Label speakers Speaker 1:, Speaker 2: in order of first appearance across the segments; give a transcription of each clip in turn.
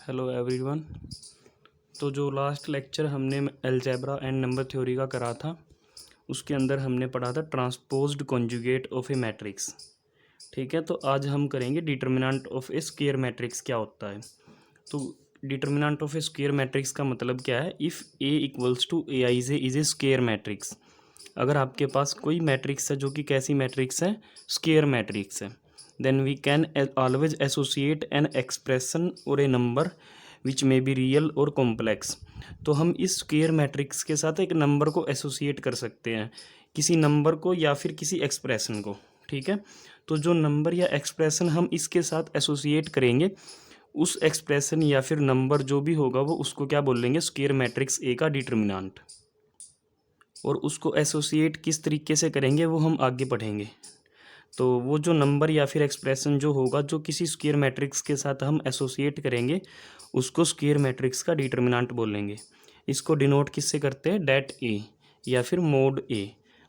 Speaker 1: Hello everyone. तो जो last lecture हमने अलजेब्रा एंड नंबर थ्योरी का करा था, उसके अंदर हमने पढ़ा था transposed conjugate of a matrix. ठीक है, तो आज हम करेंगे determinant of a square matrix क्या होता है। तो determinant of a square matrix का मतलब क्या है? If A equals to a I J is a square matrix. अगर आपके पास कोई मैट्रिक्स है जो कि कैसी मैट्रिक्स है? स्क्वायर मैट्रिक्स है, then we can always associate an expression और a number which may be real और कॉम्प्लेक्स। तो हम इस स्क्वायर मैट्रिक्स के साथ एक नंबर को एसोसिएट कर सकते हैं, किसी नंबर को या फिर किसी एक्सप्रेशन को। ठीक है, तो जो नंबर या एक्सप्रेशन हम इसके साथ एसोसिएट करेंगे, उस एक्सप्रेशन या फिर नंबर जो भी होगा वो उसको क्या बोलेंगे? स्क्वायर मैट्रिक्स ए का डिटर्मिनेंट। और उसको एसोसिएट किस तरीके से करेंगे वो हम आगे पढ़ेंगे। तो वो जो नंबर या फिर एक्सप्रेशन जो होगा, जो किसी स्क्वायर मैट्रिक्स के साथ हम एसोसिएट करेंगे, उसको स्क्वायर मैट्रिक्स का डिटर्मिनेंट बोलेंगे। इसको डिनोट किससे करते हैं? डेट ए या फिर मोड ए।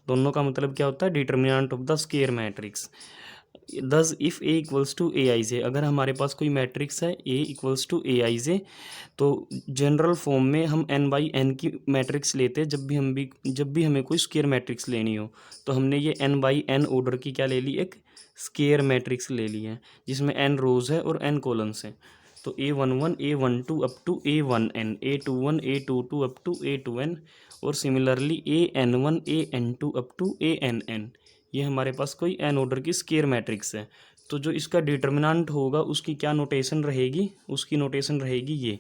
Speaker 1: दोनों का मतलब क्या होता है? Determinant of the square matrix. दस if A equals to a आई जे, अगर हमारे पास कोई मैट्रिक्स है ए इक्वल्स टू ए आई जे, तो जनरल फॉर्म में हम एन बाई एन की मैट्रिक्स लेते हैं। जब भी हमें कोई स्क्वायर मैट्रिक्स लेनी हो, तो हमने ये एन बाई एन ऑर्डर की क्या ले ली? एक स्क्वायर मैट्रिक्स ले ली है, जिसमें एन रोज है और एन कॉलम्स है। तो A11 A12 up to A1n, A21 A22 up to A2n, और similarly AN1 AN2 up to ANn। ये हमारे पास कोई एन ऑर्डर की स्क्वायर मैट्रिक्स है। तो जो इसका डिटर्मिनेंट होगा उसकी क्या नोटेशन रहेगी? उसकी नोटेशन रहेगी ये।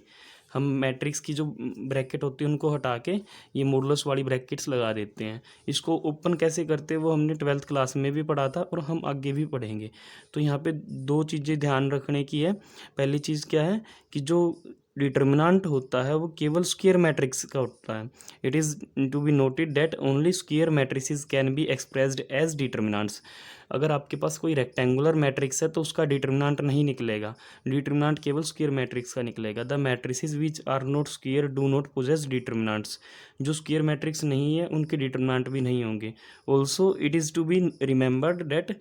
Speaker 1: हम मैट्रिक्स की जो ब्रैकेट होती है उनको हटा के ये मॉडुलस वाली ब्रैकेट्स लगा देते हैं। इसको ओपन कैसे करते हैं वो हमने 12th क्लास में भी पढ़ा था और हम आगे भी पढ़ेंगे। तो यहाँ पे दो चीज़ें ध्यान रखने की है। पहली चीज़ क्या है कि जो डिटर्मिनेंट होता है वो केवल स्क्वायर मैट्रिक्स का होता है। It is to be noted that only square matrices can be expressed as determinants. अगर आपके पास कोई रेक्टेंगुलर मैट्रिक्स है तो उसका डिटर्मिनेंट नहीं निकलेगा, डिटर्मिनेंट केवल स्क्वायर मैट्रिक्स का निकलेगा। The matrices which are not square do not possess determinants. जो स्क्वायर मैट्रिक्स नहीं है उनके डिटर्मिनेंट भी नहीं होंगे। Also it is to be remembered that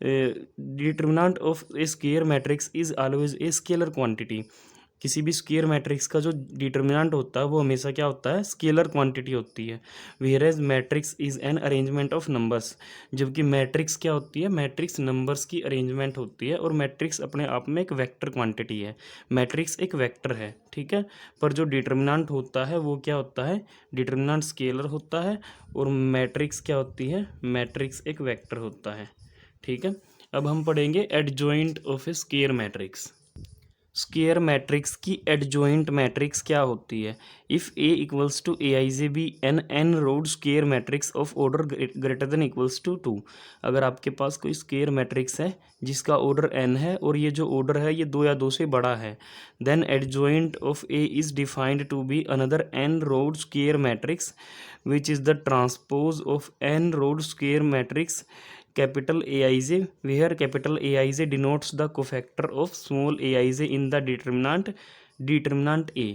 Speaker 1: determinant of a square matrix is always a scalar quantity. किसी भी स्क्वायर मैट्रिक्स का जो डिटर्मिनेंट होता है वो हमेशा क्या होता है? स्केलर क्वांटिटी होती है। Whereas matrix is an arrangement of numbers. जबकि मैट्रिक्स क्या होती है? मैट्रिक्स नंबर्स की अरेंजमेंट होती है, और मैट्रिक्स अपने आप में एक वेक्टर क्वांटिटी है। मैट्रिक्स एक वेक्टर है, ठीक है। पर जो डिटर्मिनेंट होता है वो क्या होता है? डिटर्मिनेंट स्केलर होता है, और मैट्रिक्स क्या होती है? मैट्रिक्स एक वेक्टर होता है, ठीक है। अब हम पढ़ेंगे adjoint of a square matrix. Square matrix की एडजॉइंट मैट्रिक्स क्या होती है? If A equals to a I j be n n rowed square matrix of order greater than equals to 2। अगर आपके पास कोई स्क्वायर मैट्रिक्स है जिसका ऑर्डर एन है और ये जो ऑर्डर है ये 2 या 2 से बड़ा है, then adjoint of A is defined to be another n rowed square matrix which is the transpose of n rowed square matrix capital Aij, where capital Aij denotes the cofactor of small aij in the determinant A।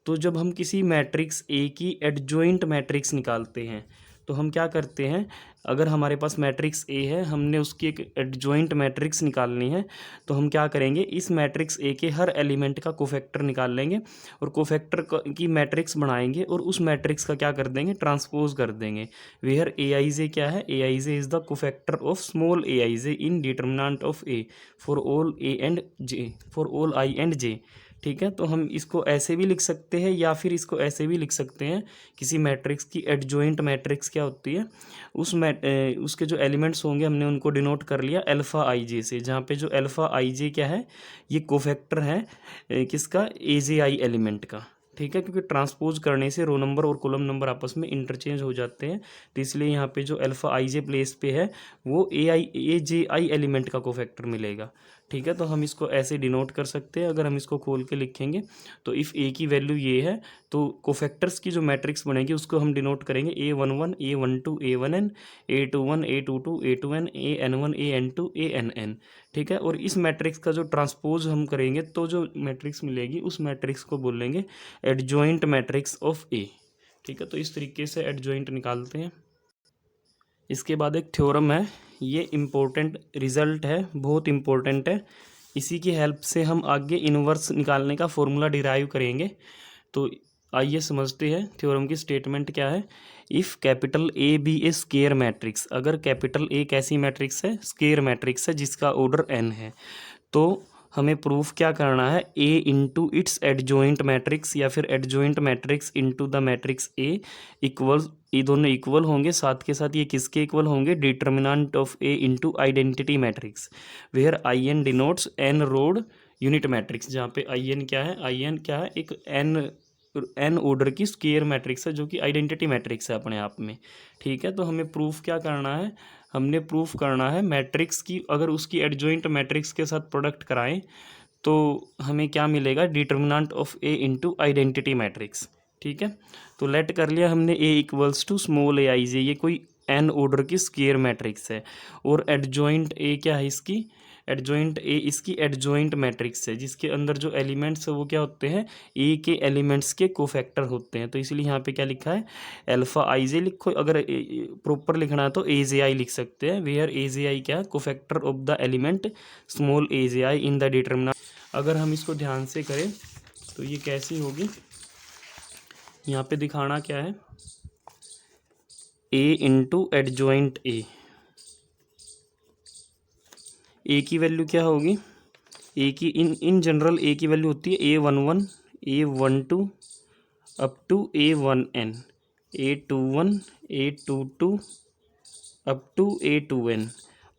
Speaker 1: तो जब हम किसी matrix A की adjoint matrix निकालते हैं तो हम क्या करते हैं? अगर हमारे पास मैट्रिक्स A है, हमने उसकी एक एडजॉइंट मैट्रिक्स निकालनी है, तो हम क्या करेंगे? इस मैट्रिक्स A के हर एलिमेंट का कोफैक्टर निकाल लेंगे और कोफैक्टर की मैट्रिक्स बनाएंगे और उस मैट्रिक्स का क्या कर देंगे? ट्रांसपोज कर देंगे। वेयर ए आई जे क्या है? A I J is the cofactor of small A I J in determinant of A for all I and J, for all I and J. ठीक है, तो हम इसको ऐसे भी लिख सकते हैं या फिर इसको ऐसे भी लिख सकते हैं। किसी मैट्रिक्स की एडजॉइंट मैट्रिक्स क्या होती है? उसके जो एलिमेंट्स होंगे हमने उनको डिनोट कर लिया अल्फ़ा आई जे से, जहाँ पे जो अल्फ़ा आई जे क्या है? ये कोफैक्टर है किसका? ए जे आई एलिमेंट का, ठीक है। क्योंकि ट्रांसपोज करने से रो नंबर और कॉलम नंबर आपस में इंटरचेंज हो जाते हैं, तो इसलिए यहाँ पे जो अल्फ़ा आई जे प्लेस पे है वो ए जे आई एलिमेंट का कोफैक्टर मिलेगा, ठीक है। तो हम इसको ऐसे डिनोट कर सकते हैं। अगर हम इसको खोल के लिखेंगे तो इफ़ ए की वैल्यू ये है तो कोफैक्टर्स की जो मैट्रिक्स बनेगी उसको हम डिनोट करेंगे A11 A12 A1n, A21 A22 A2n, AN1 AN2 ANn, ठीक है। और इस मैट्रिक्स का जो ट्रांसपोज हम करेंगे तो जो मैट्रिक्स मिलेगी उस मैट्रिक्स को बोलेंगे एडजॉइंट मैट्रिक्स ऑफ ए, ठीक है। तो इस तरीके से एडजॉइंट निकालते हैं। इसके बाद एक थ्योरम है, ये इम्पोर्टेंट रिजल्ट है, बहुत इम्पोर्टेंट है। इसी की हेल्प से हम आगे इन्वर्स निकालने का फॉर्मूला डिराइव करेंगे। तो आइए समझते हैं थ्योरम की स्टेटमेंट क्या है। If capital A be a square matrix, अगर कैपिटल ए कैसी मैट्रिक्स है, स्केयर मैट्रिक्स है जिसका ऑर्डर n है, तो हमें प्रूफ क्या करना है, ए इंटू इट्स एडजॉइंट मैट्रिक्स या फिर adjoint matrix into the matrix A equal, ये दोनों इक्वल होंगे, साथ के साथ ये किसके इक्वल होंगे, determinant of A into identity matrix where I n denotes n rowed unit matrix, जहाँ पे आई एन क्या है, आई एन क्या है, एक एन ऑर्डर की स्क्वायर मैट्रिक्स है जो कि आइडेंटिटी मैट्रिक्स है अपने आप में। ठीक है, तो हमें प्रूफ क्या करना है, हमने प्रूफ करना है मैट्रिक्स की अगर उसकी एडजॉइंट मैट्रिक्स के साथ प्रोडक्ट कराएं तो हमें क्या मिलेगा, determinant of A into identity matrix. ठीक है, तो लेट कर लिया हमने ए इक्वल्स टू स्मॉल ए आई जे, ये कोई एन ऑर्डर की स्क्वायर मैट्रिक्स है, और एडजॉइंट ए क्या है इसकी, एडजॉइंट ए इसकी एडजॉइंट मैट्रिक्स है जिसके अंदर जो एलिमेंट्स है वो क्या होते हैं, ए के एलिमेंट्स के कोफैक्टर होते हैं। तो इसलिए यहाँ पे क्या लिखा है, अल्फा आई जे लिखो, अगर प्रॉपर लिखना है तो ए जे आई लिख सकते हैं, वेयर ए जे आई क्या है, cofactor of the element small A J I in the determinant. अगर हम इसको ध्यान से करें तो ये कैसी होगी, यहाँ पे दिखाना क्या है, ए इंटू एडजॉइंट ए की वैल्यू क्या होगी, ए की इन जनरल ए की वैल्यू होती है A11 A12 up to A1n A21 A22 up to A2n,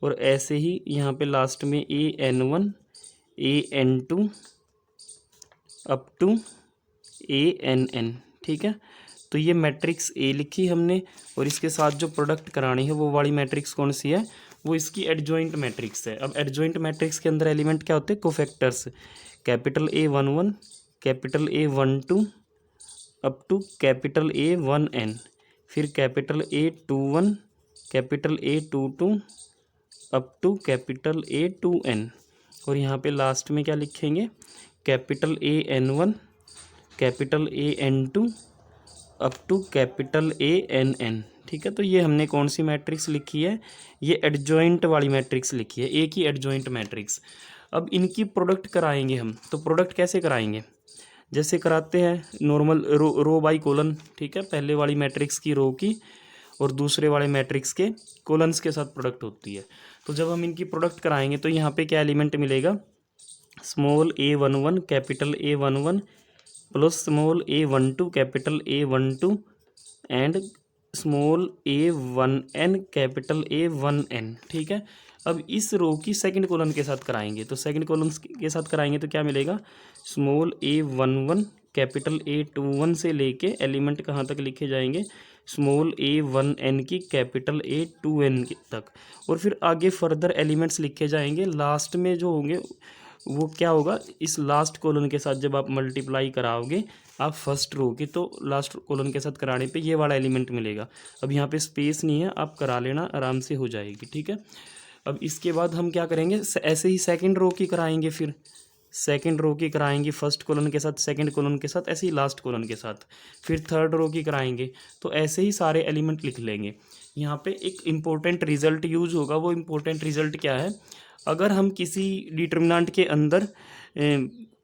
Speaker 1: और ऐसे ही यहाँ पे लास्ट में AN1 AN2 up to ANn। ठीक है, तो ये मैट्रिक्स ए लिखी हमने, और इसके साथ जो प्रोडक्ट करानी है वो वाली मैट्रिक्स कौन सी है, वो इसकी एडजॉइंट मैट्रिक्स है। अब एडजॉइंट मैट्रिक्स के अंदर एलिमेंट क्या होते हैं, cofactors, capital A11 capital A12 up to capital A1n, फिर capital A21 capital A22 up to capital A2n, और यहाँ पे लास्ट में क्या लिखेंगे, capital AN1 capital AN2 up to capital ANn। ठीक है, तो ये हमने कौन सी मैट्रिक्स लिखी है, ये एडजॉइंट वाली मैट्रिक्स लिखी है, ए की एडजॉइंट मैट्रिक्स। अब इनकी प्रोडक्ट कराएंगे हम, तो प्रोडक्ट कैसे कराएंगे, जैसे कराते हैं नॉर्मल रो बाई कॉलन। ठीक है, पहले वाली मैट्रिक्स की रो की और दूसरे वाले मैट्रिक्स के कॉलन्स के साथ प्रोडक्ट होती है। तो जब हम इनकी प्रोडक्ट कराएंगे तो यहाँ पे क्या एलिमेंट मिलेगा, small A11 capital A11 plus small A12 capital A12 and small A1n capital A1n। ठीक है, अब इस रो की सेकंड कॉलम के साथ कराएंगे, तो सेकंड कॉलम के साथ कराएंगे तो क्या मिलेगा, स्मॉल A11 कैपिटल A21 से लेके एलिमेंट कहाँ तक लिखे जाएंगे, स्मॉल A1n की कैपिटल A2n तक, और फिर आगे फर्दर एलिमेंट्स लिखे जाएंगे। लास्ट में जो होंगे वो क्या होगा, इस लास्ट कॉलन के साथ जब आप मल्टीप्लाई कराओगे आप फर्स्ट रो के, तो लास्ट कॉलन के साथ कराने पे ये वाला एलिमेंट मिलेगा। अब यहाँ पे स्पेस नहीं है, आप करा लेना, आराम से हो जाएगी। ठीक है, अब इसके बाद हम क्या करेंगे, ऐसे ही सेकंड रो की कराएंगे, फिर सेकंड रो की कराएंगे फर्स्ट कॉलन के साथ, सेकंड कॉलन के साथ, ऐसे ही लास्ट कॉलन के साथ, फिर थर्ड रो की कराएंगे, तो ऐसे ही सारे एलिमेंट लिख लेंगे। यहाँ पे एक इम्पोर्टेंट रिजल्ट यूज होगा, वो इम्पोर्टेंट रिजल्ट क्या है, अगर हम किसी डिटर्मिनेंट के अंदर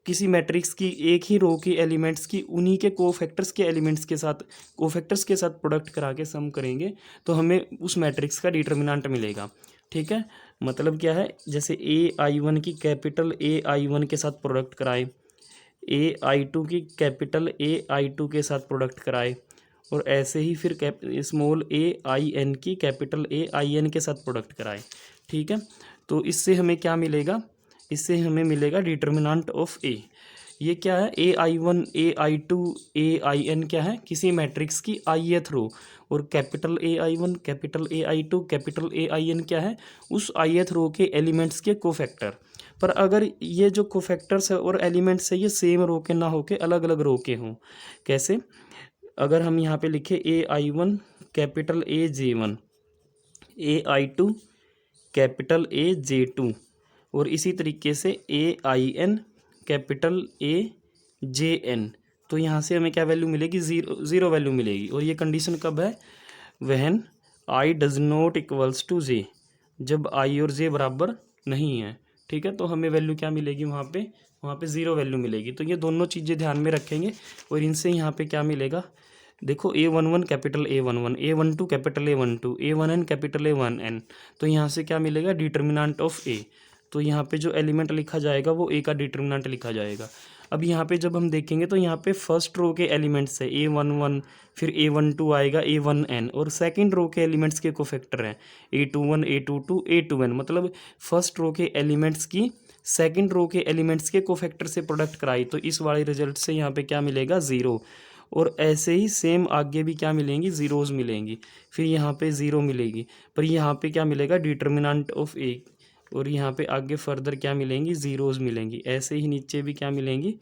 Speaker 1: किसी मैट्रिक्स की एक ही रो की एलिमेंट्स की उन्हीं के कोफैक्टर्स के एलिमेंट्स के साथ, कोफैक्टर्स के साथ प्रोडक्ट करा के सम करेंगे तो हमें उस मैट्रिक्स का डिटर्मिनेंट मिलेगा। ठीक है, मतलब क्या है, जैसे AI1 की कैपिटल AI1 के साथ प्रोडक्ट कराए, AI2 की कैपिटल AI2 के साथ प्रोडक्ट कराए, और ऐसे ही फिर स्मॉल AIN की कैपिटल AIN के साथ प्रोडक्ट कराए। ठीक है, तो इससे हमें क्या मिलेगा, इससे हमें मिलेगा डिटर्मिनेंट ऑफ ए। ये क्या है, AI1 AI2 AIN क्या है, किसी मैट्रिक्स की ith रो, और capital AI1 capital AI2 capital AIN क्या है, उस ith रो के एलिमेंट्स के कोफैक्टर। पर अगर ये जो कोफैक्टर्स है और एलिमेंट्स है ये सेम रो के ना होके अलग अलग रो के हों, कैसे, अगर हम यहाँ पे लिखे AI1 capital AJ1 AI2 capital AJ2, और इसी तरीके से AIN कैपिटल AJN, तो यहाँ से हमें क्या वैल्यू मिलेगी, ज़ीरो वैल्यू मिलेगी। और ये कंडीशन कब है, when I does not equals to J, जब I और J बराबर नहीं है। ठीक है, तो हमें वैल्यू क्या मिलेगी वहाँ पे 0 वैल्यू मिलेगी। तो ये दोनों चीज़ें ध्यान में रखेंगे और इनसे यहाँ पे क्या मिलेगा, देखो A11 capital A11, A12 capital A12, A1n capital A1n। तो यहाँ से क्या मिलेगा, डिटर्मिनेंट ऑफ A। तो यहाँ पे जो एलिमेंट लिखा जाएगा वो A का डिटर्मिनेंट लिखा जाएगा। अब यहाँ पे जब हम देखेंगे तो यहाँ पे फर्स्ट रो के एलिमेंट्स है A11, फिर A12 आएगा A1n, और सेकंड रो के एलिमेंट्स के कोफैक्टर हैं A21, A22, A2n। मतलब फर्स्ट रो के एलिमेंट्स की सेकंड रो के एलिमेंट्स के कोफैक्टर से प्रोडक्ट कराई, तो इस वाले रिजल्ट से यहाँ पे क्या मिलेगा, 0। और ऐसे ही सेम आगे भी क्या मिलेंगी, ज़ीरोज़ मिलेंगी, फिर यहाँ पे 0 मिलेगी, पर यहाँ पे क्या मिलेगा, डिटर्मिनेंट ऑफ A। और यहाँ पे आगे फर्दर क्या मिलेंगी, ज़ीरोज़ मिलेंगी। ऐसे ही नीचे भी क्या मिलेंगी,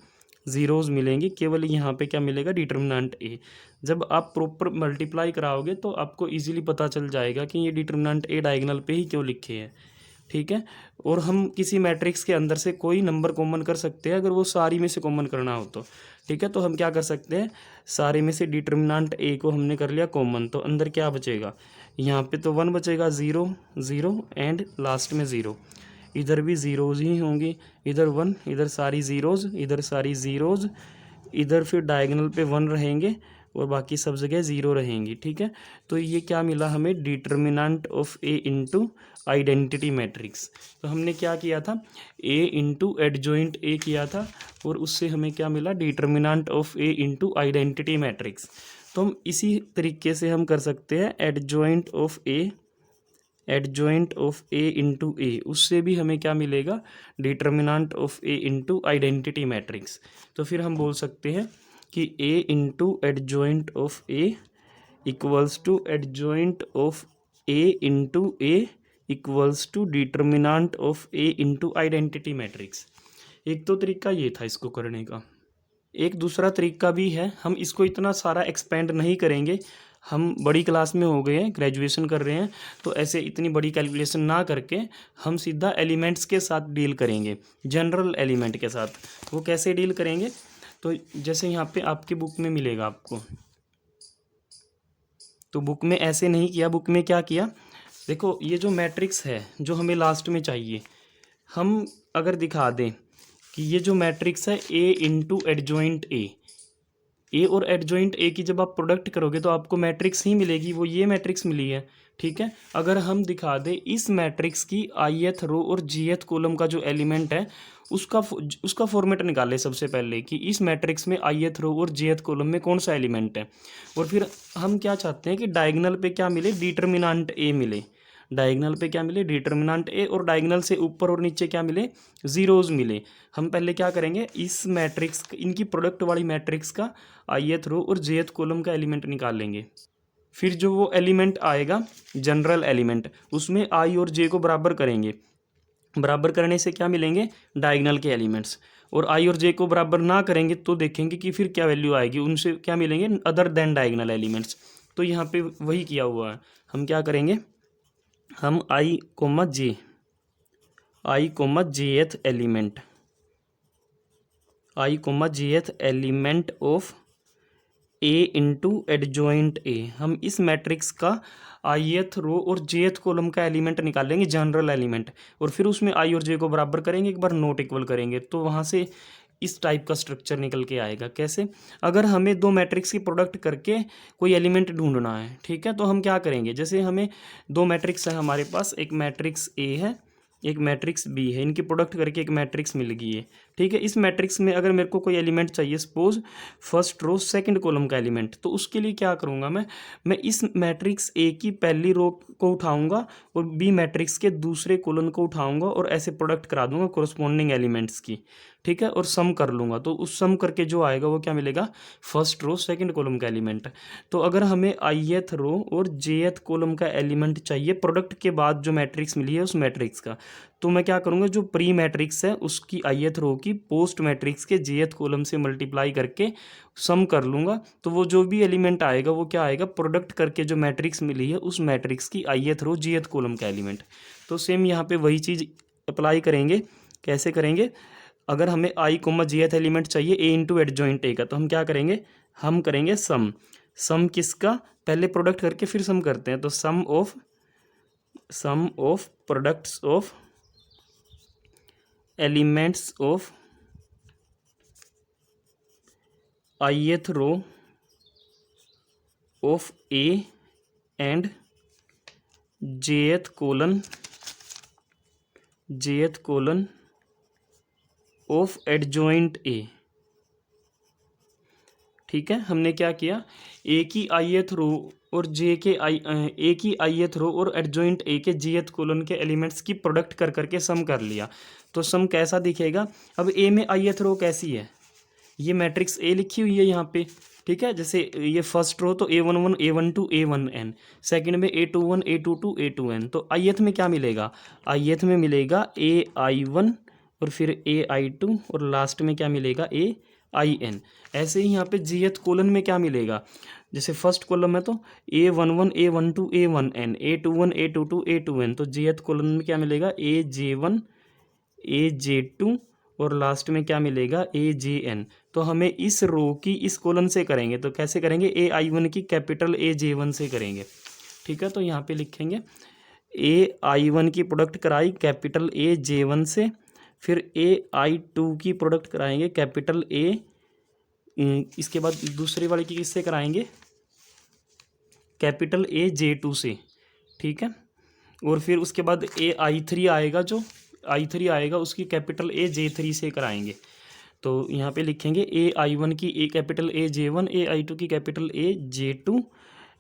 Speaker 1: ज़ीरोज़ मिलेंगी। केवल यहाँ पे क्या मिलेगा, डिटर्मिनेंट A। जब आप प्रॉपर मल्टीप्लाई कराओगे तो आपको इजीली पता चल जाएगा कि ये डिटर्मिनेंट A डायगोनल पे ही क्यों लिखे हैं, ठीक है। और हम किसी मैट्रिक्स के अंदर से कोई नंबर कॉमन कर सकते हैं अगर वो सारी में से कॉमन करना हो तो, ठीक है। तो हम क्या कर सकते हैं, सारे में से डिटर्मिनेंट A को हमने कर लिया कॉमन, तो अंदर क्या बचेगा, यहाँ पे तो 1 बचेगा, 0 0 एंड लास्ट में 0। इधर भी ज़ीरोज़ ही होंगी, इधर 1, इधर सारी ज़ीरोज़, इधर सारी ज़ीरोज़, इधर फिर डायगोनल पे 1 रहेंगे और बाकी सब जगह 0 रहेंगी, ठीक है। तो ये क्या मिला हमें, determinant of A into identity matrix. तो हमने क्या किया था, A इंटू एडजॉइंट A किया था और उससे हमें क्या मिला, determinant of A into identity matrix. तो हम इसी तरीके से हम कर सकते हैं adjoint of A into A, उससे भी हमें क्या मिलेगा, determinant of A into identity matrix. तो फिर हम बोल सकते हैं कि A into adjoint of A equals to adjoint of A into A equals to determinant of A into identity matrix. एक तो तरीका ये था इसको करने का। एक दूसरा तरीका भी है, हम इसको इतना सारा एक्सपेंड नहीं करेंगे, हम बड़ी क्लास में हो गए हैं, ग्रेजुएशन कर रहे हैं, तो ऐसे इतनी बड़ी कैलकुलेशन ना करके हम सीधा एलिमेंट्स के साथ डील करेंगे, जनरल एलिमेंट के साथ। वो कैसे डील करेंगे, तो जैसे यहाँ पे आपकी बुक में मिलेगा आपको, तो बुक में ऐसे नहीं किया, बुक में क्या किया, देखो ये जो मैट्रिक्स है जो हमें लास्ट में चाहिए, हम अगर दिखा दें कि ये जो मैट्रिक्स है A इंटू एडजॉइंट A और एडजॉइंट A की जब आप प्रोडक्ट करोगे तो आपको मैट्रिक्स ही मिलेगी, वो ये मैट्रिक्स मिली है, ठीक है। अगर हम दिखा दें इस मैट्रिक्स की ith रो और jth कॉलम का जो एलिमेंट है उसका फॉर्मेट निकाले सबसे पहले कि इस मैट्रिक्स में ith रो और jth कॉलम में कौन सा एलिमेंट है, और फिर हम क्या चाहते हैं कि डायगोनल पे क्या मिले, डिटर्मिनेंट A मिले, डायगोनल पे क्या मिले, डिटर्मिनेंट A, और डायगोनल से ऊपर और नीचे क्या मिले, ज़ीरोज़ मिले। हम पहले क्या करेंगे, इस मैट्रिक्स इनकी प्रोडक्ट वाली मैट्रिक्स का ith रो और jth कॉलम का एलिमेंट निकाल लेंगे। फिर जो वो एलिमेंट आएगा जनरल एलिमेंट, उसमें I और J को बराबर करेंगे, बराबर करने से क्या मिलेंगे, डायगोनल के एलिमेंट्स। और I और J को बराबर ना करेंगे तो देखेंगे कि फिर क्या वैल्यू आएगी, उनसे क्या मिलेंगे, अदर देन डायगोनल एलिमेंट्स। तो यहाँ पे वही किया हुआ है, हम क्या करेंगे, हम I, jth element, I, jth element of A into adjoint A, हम इस मैट्रिक्स का ith रो और jth कॉलम का एलिमेंट निकालेंगे, जनरल एलिमेंट, और फिर उसमें I और J को बराबर करेंगे, एक बार नॉट इक्वल करेंगे, तो वहाँ से इस टाइप का स्ट्रक्चर निकल के आएगा। कैसे, अगर हमें दो मैट्रिक्स की प्रोडक्ट करके कोई एलिमेंट ढूंढना है, ठीक है, तो हम क्या करेंगे, जैसे हमें दो मैट्रिक्स है हमारे पास, एक मैट्रिक्स A है, एक मैट्रिक्स B है, इनकी प्रोडक्ट करके एक मैट्रिक्स मिल गई है, ठीक है। इस मैट्रिक्स में अगर मेरे को कोई एलिमेंट चाहिए, suppose first row second column का एलिमेंट, तो उसके लिए क्या करूँगा, मैं इस मैट्रिक्स A की पहली रो को उठाऊंगा और B मैट्रिक्स के दूसरे कॉलम को उठाऊंगा और ऐसे प्रोडक्ट करा दूंगा कोरस्पॉन्डिंग एलिमेंट्स की, ठीक है, और सम कर लूँगा, तो उस सम करके जो आएगा वो क्या मिलेगा, फर्स्ट रो सेकंड कॉलम का एलिमेंट। तो अगर हमें ith रो और jth कॉलम का एलिमेंट चाहिए प्रोडक्ट के बाद जो मैट्रिक्स मिली है उस मैट्रिक्स का, तो मैं क्या करूँगा, जो प्री मैट्रिक्स है उसकी ith रो की पोस्ट मैट्रिक्स के jth कॉलम से मल्टीप्लाई करके सम कर लूँगा, तो वो जो भी एलिमेंट आएगा वो क्या आएगा, प्रोडक्ट करके जो मैट्रिक्स मिली है उस मैट्रिक्स की ith रो jth कॉलम का एलिमेंट। तो सेम यहाँ पे वही चीज़ अप्लाई करेंगे। कैसे करेंगे, अगर हमें I, jth एलिमेंट चाहिए A इंटू एडजॉइंट A का, तो हम क्या करेंगे, हम करेंगे सम किसका, पहले प्रोडक्ट करके फिर सम करते हैं, तो sum of products of elements of ith row of A and jth column of adjoint A. ठीक है, हमने क्या किया, ए की ith रो और ए की ith रो और एडजॉइंट ए के jth कोलन के एलिमेंट्स की प्रोडक्ट कर करके सम कर लिया। तो सम कैसा दिखेगा, अब ए में ith रो कैसी है, ये मैट्रिक्स ए लिखी हुई है यहाँ पे। ठीक है, जैसे ये फर्स्ट रो तो A11 A12 A1n, सेकंड में A21 A22 A2n। तो ith में क्या मिलेगा, ith में मिलेगा AI1 और फिर AI2 और लास्ट में क्या मिलेगा AIn। ऐसे ही यहाँ पे jth कोलन में क्या मिलेगा, जैसे फर्स्ट कॉलम में तो A11 A12 A1n A21 A22 A2n, तो jth कोलन में क्या मिलेगा AJ1 AJ2 और लास्ट में क्या मिलेगा AJn। तो हमें इस रो की इस कॉलम से करेंगे, तो कैसे करेंगे, AI1 की कैपिटल AJ1 से करेंगे। ठीक है, तो यहाँ पे लिखेंगे AI1 की प्रोडक्ट कराई कैपिटल AJ1 से, फिर AI2 की प्रोडक्ट कराएंगे कैपिटल A, इसके बाद दूसरी वाले की किससे कराएंगे, कैपिटल AJ2 से। ठीक है, और फिर उसके बाद AI3 आएगा, जो I3 आएगा उसकी कैपिटल AJ3 से कराएंगे। तो यहाँ पे लिखेंगे AI1 की A कैपिटल AJ1 AI2 की कैपिटल AJ2,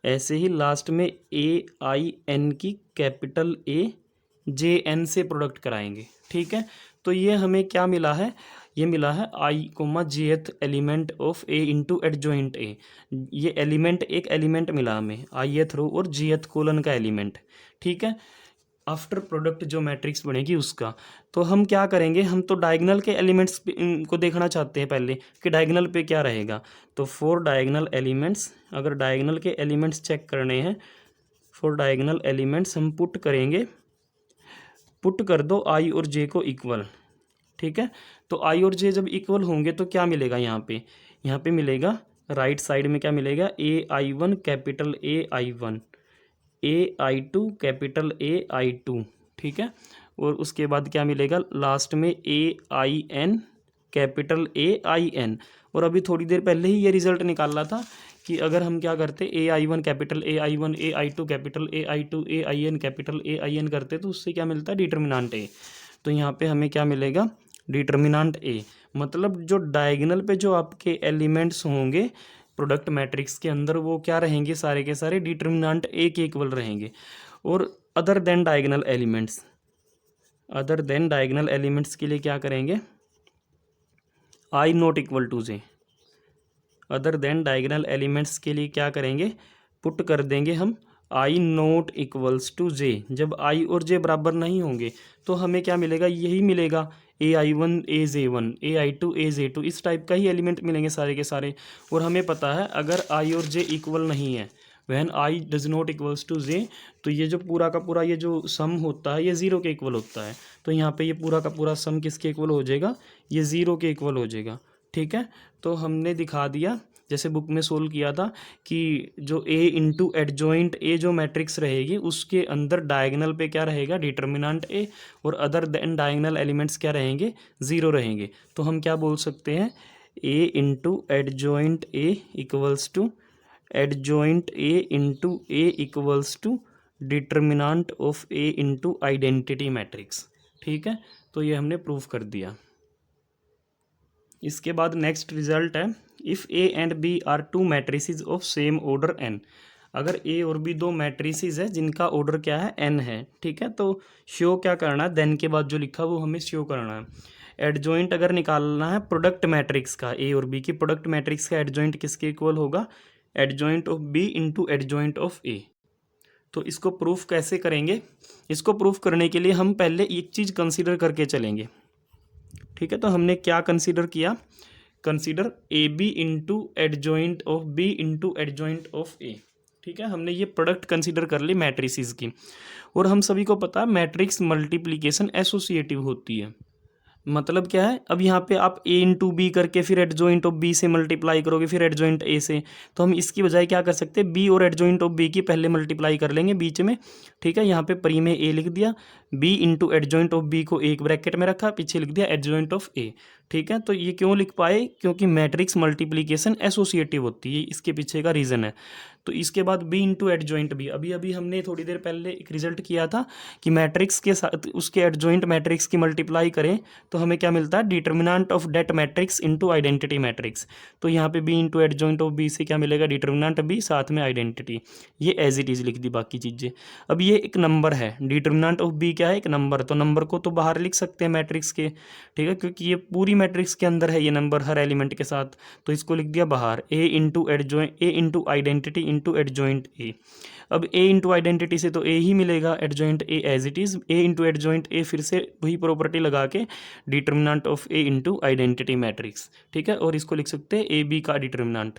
Speaker 1: ऐसे ही लास्ट में AIn की कैपिटल AJn से प्रोडक्ट कराएंगे। ठीक है, तो ये हमें क्या मिला है, ये मिला है आई coma jth element of A into adjoint ए। ये एलिमेंट, एक एलिमेंट मिला हमें ith रो और jth कोलन का एलिमेंट। ठीक है, आफ्टर प्रोडक्ट जो मैट्रिक्स बनेगी उसका। तो हम क्या करेंगे, हम तो डायगोनल के एलिमेंट्स को देखना चाहते हैं पहले कि डायगोनल पे क्या रहेगा। तो फॉर डायगोनल एलिमेंट्स, अगर डायगोनल के एलिमेंट्स चेक करने हैं, फॉर डायगोनल एलिमेंट्स हम पुट करेंगे, पुट कर दो आई और जे को इक्वल। ठीक है, तो आई और जे जब इक्वल होंगे तो क्या मिलेगा, यहाँ पे मिलेगा राइट साइड में क्या मिलेगा AI1 capital AI1 AI2 capital AI2। ठीक है, और उसके बाद क्या मिलेगा लास्ट में AIn कैपिटल AIn। और अभी थोड़ी देर पहले ही ये रिजल्ट निकाला था कि अगर हम क्या करते AI1 capital AI1 AI2 capital AI2 AIn capital AIn करते तो उससे क्या मिलता है डिटर्मिनेंट A। तो यहाँ पे हमें क्या मिलेगा डिटर्मिनेंट A, मतलब जो डायगोनल पे जो आपके एलिमेंट्स होंगे प्रोडक्ट मैट्रिक्स के अंदर वो क्या रहेंगे, सारे के सारे डिटर्मिनेंट A के इक्वल रहेंगे। और other than diagonal elements, other than diagonal elements के लिए क्या करेंगे I not equal to J. Other than diagonal elements के लिए क्या करेंगे, पुट कर देंगे हम I not equals to J. जब I और J बराबर नहीं होंगे तो हमें क्या मिलेगा, यही मिलेगा AI1 AJ1 AI2 AJ2, इस टाइप का ही एलिमेंट मिलेंगे सारे के सारे। और हमें पता है अगर I और J इक्वल नहीं है, when I does not equals to J, तो ये जो पूरा का पूरा ये जो सम होता है ये ज़ीरो के इक्वल होता है। तो यहाँ पे ये पूरा का पूरा सम किसके इक्वल हो जाएगा, ये ज़ीरो के इक्वल हो जाएगा। ठीक है, तो हमने दिखा दिया जैसे बुक में सोल्व किया था कि जो A इंटू एडजॉइंट A जो मैट्रिक्स रहेगी उसके अंदर डायगोनल पे क्या रहेगा डिटर्मिनेंट A, और अदर देन डायगोनल एलिमेंट्स क्या रहेंगे, ज़ीरो रहेंगे। तो हम क्या बोल सकते हैं A into adjoint A equals to adjoint A into A equals to determinant of A into identity matrix. ठीक है, तो ये हमने प्रूव कर दिया। इसके बाद नेक्स्ट रिजल्ट है if A and B are two matrices of same order n। अगर A और B दो मैट्रिसेस है जिनका ऑर्डर क्या है n है। ठीक है, तो शो क्या करना है, देन के बाद जो लिखा वो हमें शो करना है। एडजॉइंट अगर निकालना है प्रोडक्ट मैट्रिक्स का, A और B की प्रोडक्ट मैट्रिक्स का एडजॉइंट किसके इक्वल होगा, adjoint of B into adjoint of A। तो इसको प्रूफ कैसे करेंगे, इसको प्रूफ करने के लिए हम पहले एक चीज़ कंसिडर करके चलेंगे। ठीक है, तो हमने क्या कंसीडर किया, consider A B into adjoint of B into adjoint of A. ठीक है, हमने ये प्रोडक्ट कंसीडर कर ली मैट्रिसेस की। और हम सभी को पता है मैट्रिक्स मल्टीप्लिकेशन एसोसिएटिव होती है। मतलब क्या है, अब यहाँ पे आप a इंटू बी करके फिर एडजॉइंट ऑफ b से मल्टीप्लाई करोगे, फिर एडजॉइंट a से, तो हम इसकी बजाय क्या कर सकते हैं, b और एडजॉइंट ऑफ b की पहले मल्टीप्लाई कर लेंगे बीच में। ठीक है, यहाँ पे परी में a लिख दिया, b into adjoint of b को एक ब्रैकेट में रखा, पीछे लिख दिया एडजॉइंट ऑफ a। ठीक है, तो ये क्यों लिख पाए, क्योंकि मैट्रिक्स मल्टीप्लीकेशन एसोसिएटिव होती है, इसके पीछे का रीज़न है। तो इसके बाद b इंटू एडजॉइंट b, अभी अभी हमने थोड़ी देर पहले एक रिजल्ट किया था कि मैट्रिक्स के साथ उसके एडजॉइंट मैट्रिक्स की मल्टीप्लाई करें तो हमें क्या मिलता है, determinant of that matrix into identity matrix. तो यहाँ पे b into adjoint of b से क्या मिलेगा, डिटर्मिनेंट b साथ में आइडेंटिटी, ये एज इट इज़ लिख दी बाकी चीज़ें। अब ये एक नंबर है, डिटर्मिनेंट ऑफ b क्या है, एक नंबर, तो नंबर को तो बाहर लिख सकते हैं मैट्रिक्स के। ठीक है, क्योंकि ये पूरी मैट्रिक्स के अंदर है ये नंबर हर एलिमेंट के साथ, तो इसको लिख दिया बाहर, a into identity into adjoint a। अब a इंटू आइडेंटिटी से तो a ही मिलेगा, adjoint a as it is, a into adjoint a फिर से वही प्रॉपर्टी लगा के determinant of a into identity matrix. ठीक है, और इसको लिख सकते हैं a b का डिटर्मिनेंट।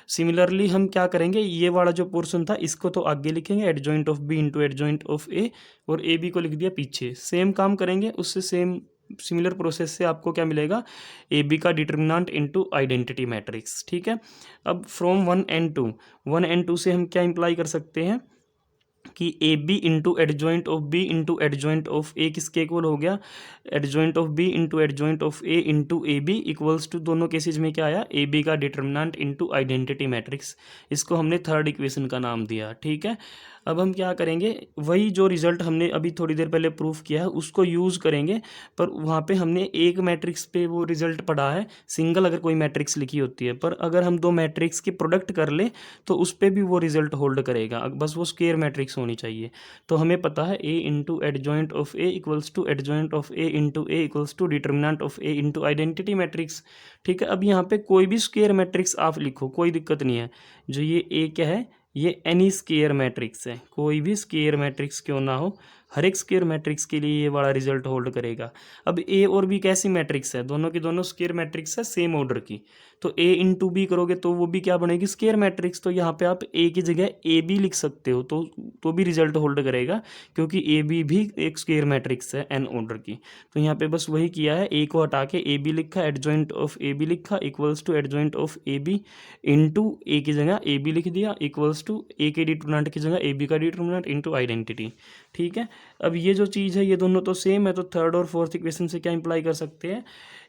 Speaker 1: सिमिलरली हम क्या करेंगे, ये वाला जो पोर्शन था इसको तो आगे लिखेंगे, adjoint of b into adjoint of a, और a b को लिख दिया पीछे। सेम काम करेंगे, उससे सेम सिमिलर प्रोसेस से आपको क्या मिलेगा, ए बी का डिटर्मिनेंट इनटू आइडेंटिटी मैट्रिक्स। ठीक है, अब फ्रॉम 1 and 2 से हम क्या इंप्लाई कर सकते हैं कि A B into adjoint of B into adjoint of A किसके इक्वल हो गया, adjoint of B into adjoint of A into A B equals to, दोनों केसेज में क्या आया, ए बी का डिटर्मिनेंट इंटू आइडेंटिटी मैट्रिक्स। इसको हमने थर्ड इक्वेशन का नाम दिया। ठीक है, अब हम क्या करेंगे, वही जो रिजल्ट हमने अभी थोड़ी देर पहले प्रूफ किया है उसको यूज़ करेंगे, पर वहाँ पे हमने एक मैट्रिक्स पे वो रिजल्ट पढ़ा है, सिंगल अगर कोई मैट्रिक्स लिखी होती है, पर अगर हम दो मैट्रिक्स की प्रोडक्ट कर ले तो उस पर भी वो रिजल्ट होल्ड करेगा, बस वो स्क्वायर मैट्रिक्स होनी चाहिए। तो हमें पता है a into adjoint of A equals to adjoint of A into A equals to determinant of A into identity matrix. ठीक है, अब यहाँ पे कोई भी स्क्वायर मैट्रिक्स आप लिखो, कोई दिक्कत नहीं है। जो ये a क्या है, ये एनी स्क्वायर मैट्रिक्स है, कोई भी स्क्वायर मैट्रिक्स क्यों ना हो, हर एक स्क्वायर मैट्रिक्स के लिए ये बड़ा रिजल्ट होल्ड करेगा। अब ए और बी कैसी मैट्रिक्स है, दोनों की दोनों स्क्वायर मैट्रिक्स है सेम ऑर्डर की, तो ए इंटू बी करोगे तो वो भी क्या बनेगी, स्क्वायर मैट्रिक्स। तो यहाँ पे आप ए की जगह ए बी लिख सकते हो, तो भी रिजल्ट होल्ड करेगा, क्योंकि ए बी भी एक स्क्वायर मैट्रिक्स है एन ऑर्डर की। तो यहाँ पे बस वही किया है, ए को हटा के ए बी लिखा, एडजॉइंट ऑफ ए बी लिखा, equals to adjoint of A B into A की जगह ए बी लिख दिया, इक्वल्स टू ए के डिटर्मिनेंट की जगह ए बी का डिटर्मिनेंट इंटू आइडेंटिटी। ठीक है, अब ये जो चीज़ है ये दोनों तो सेम है, तो थर्ड और फोर्थ इक्वेशन से क्या इंप्लाई कर सकते हैं,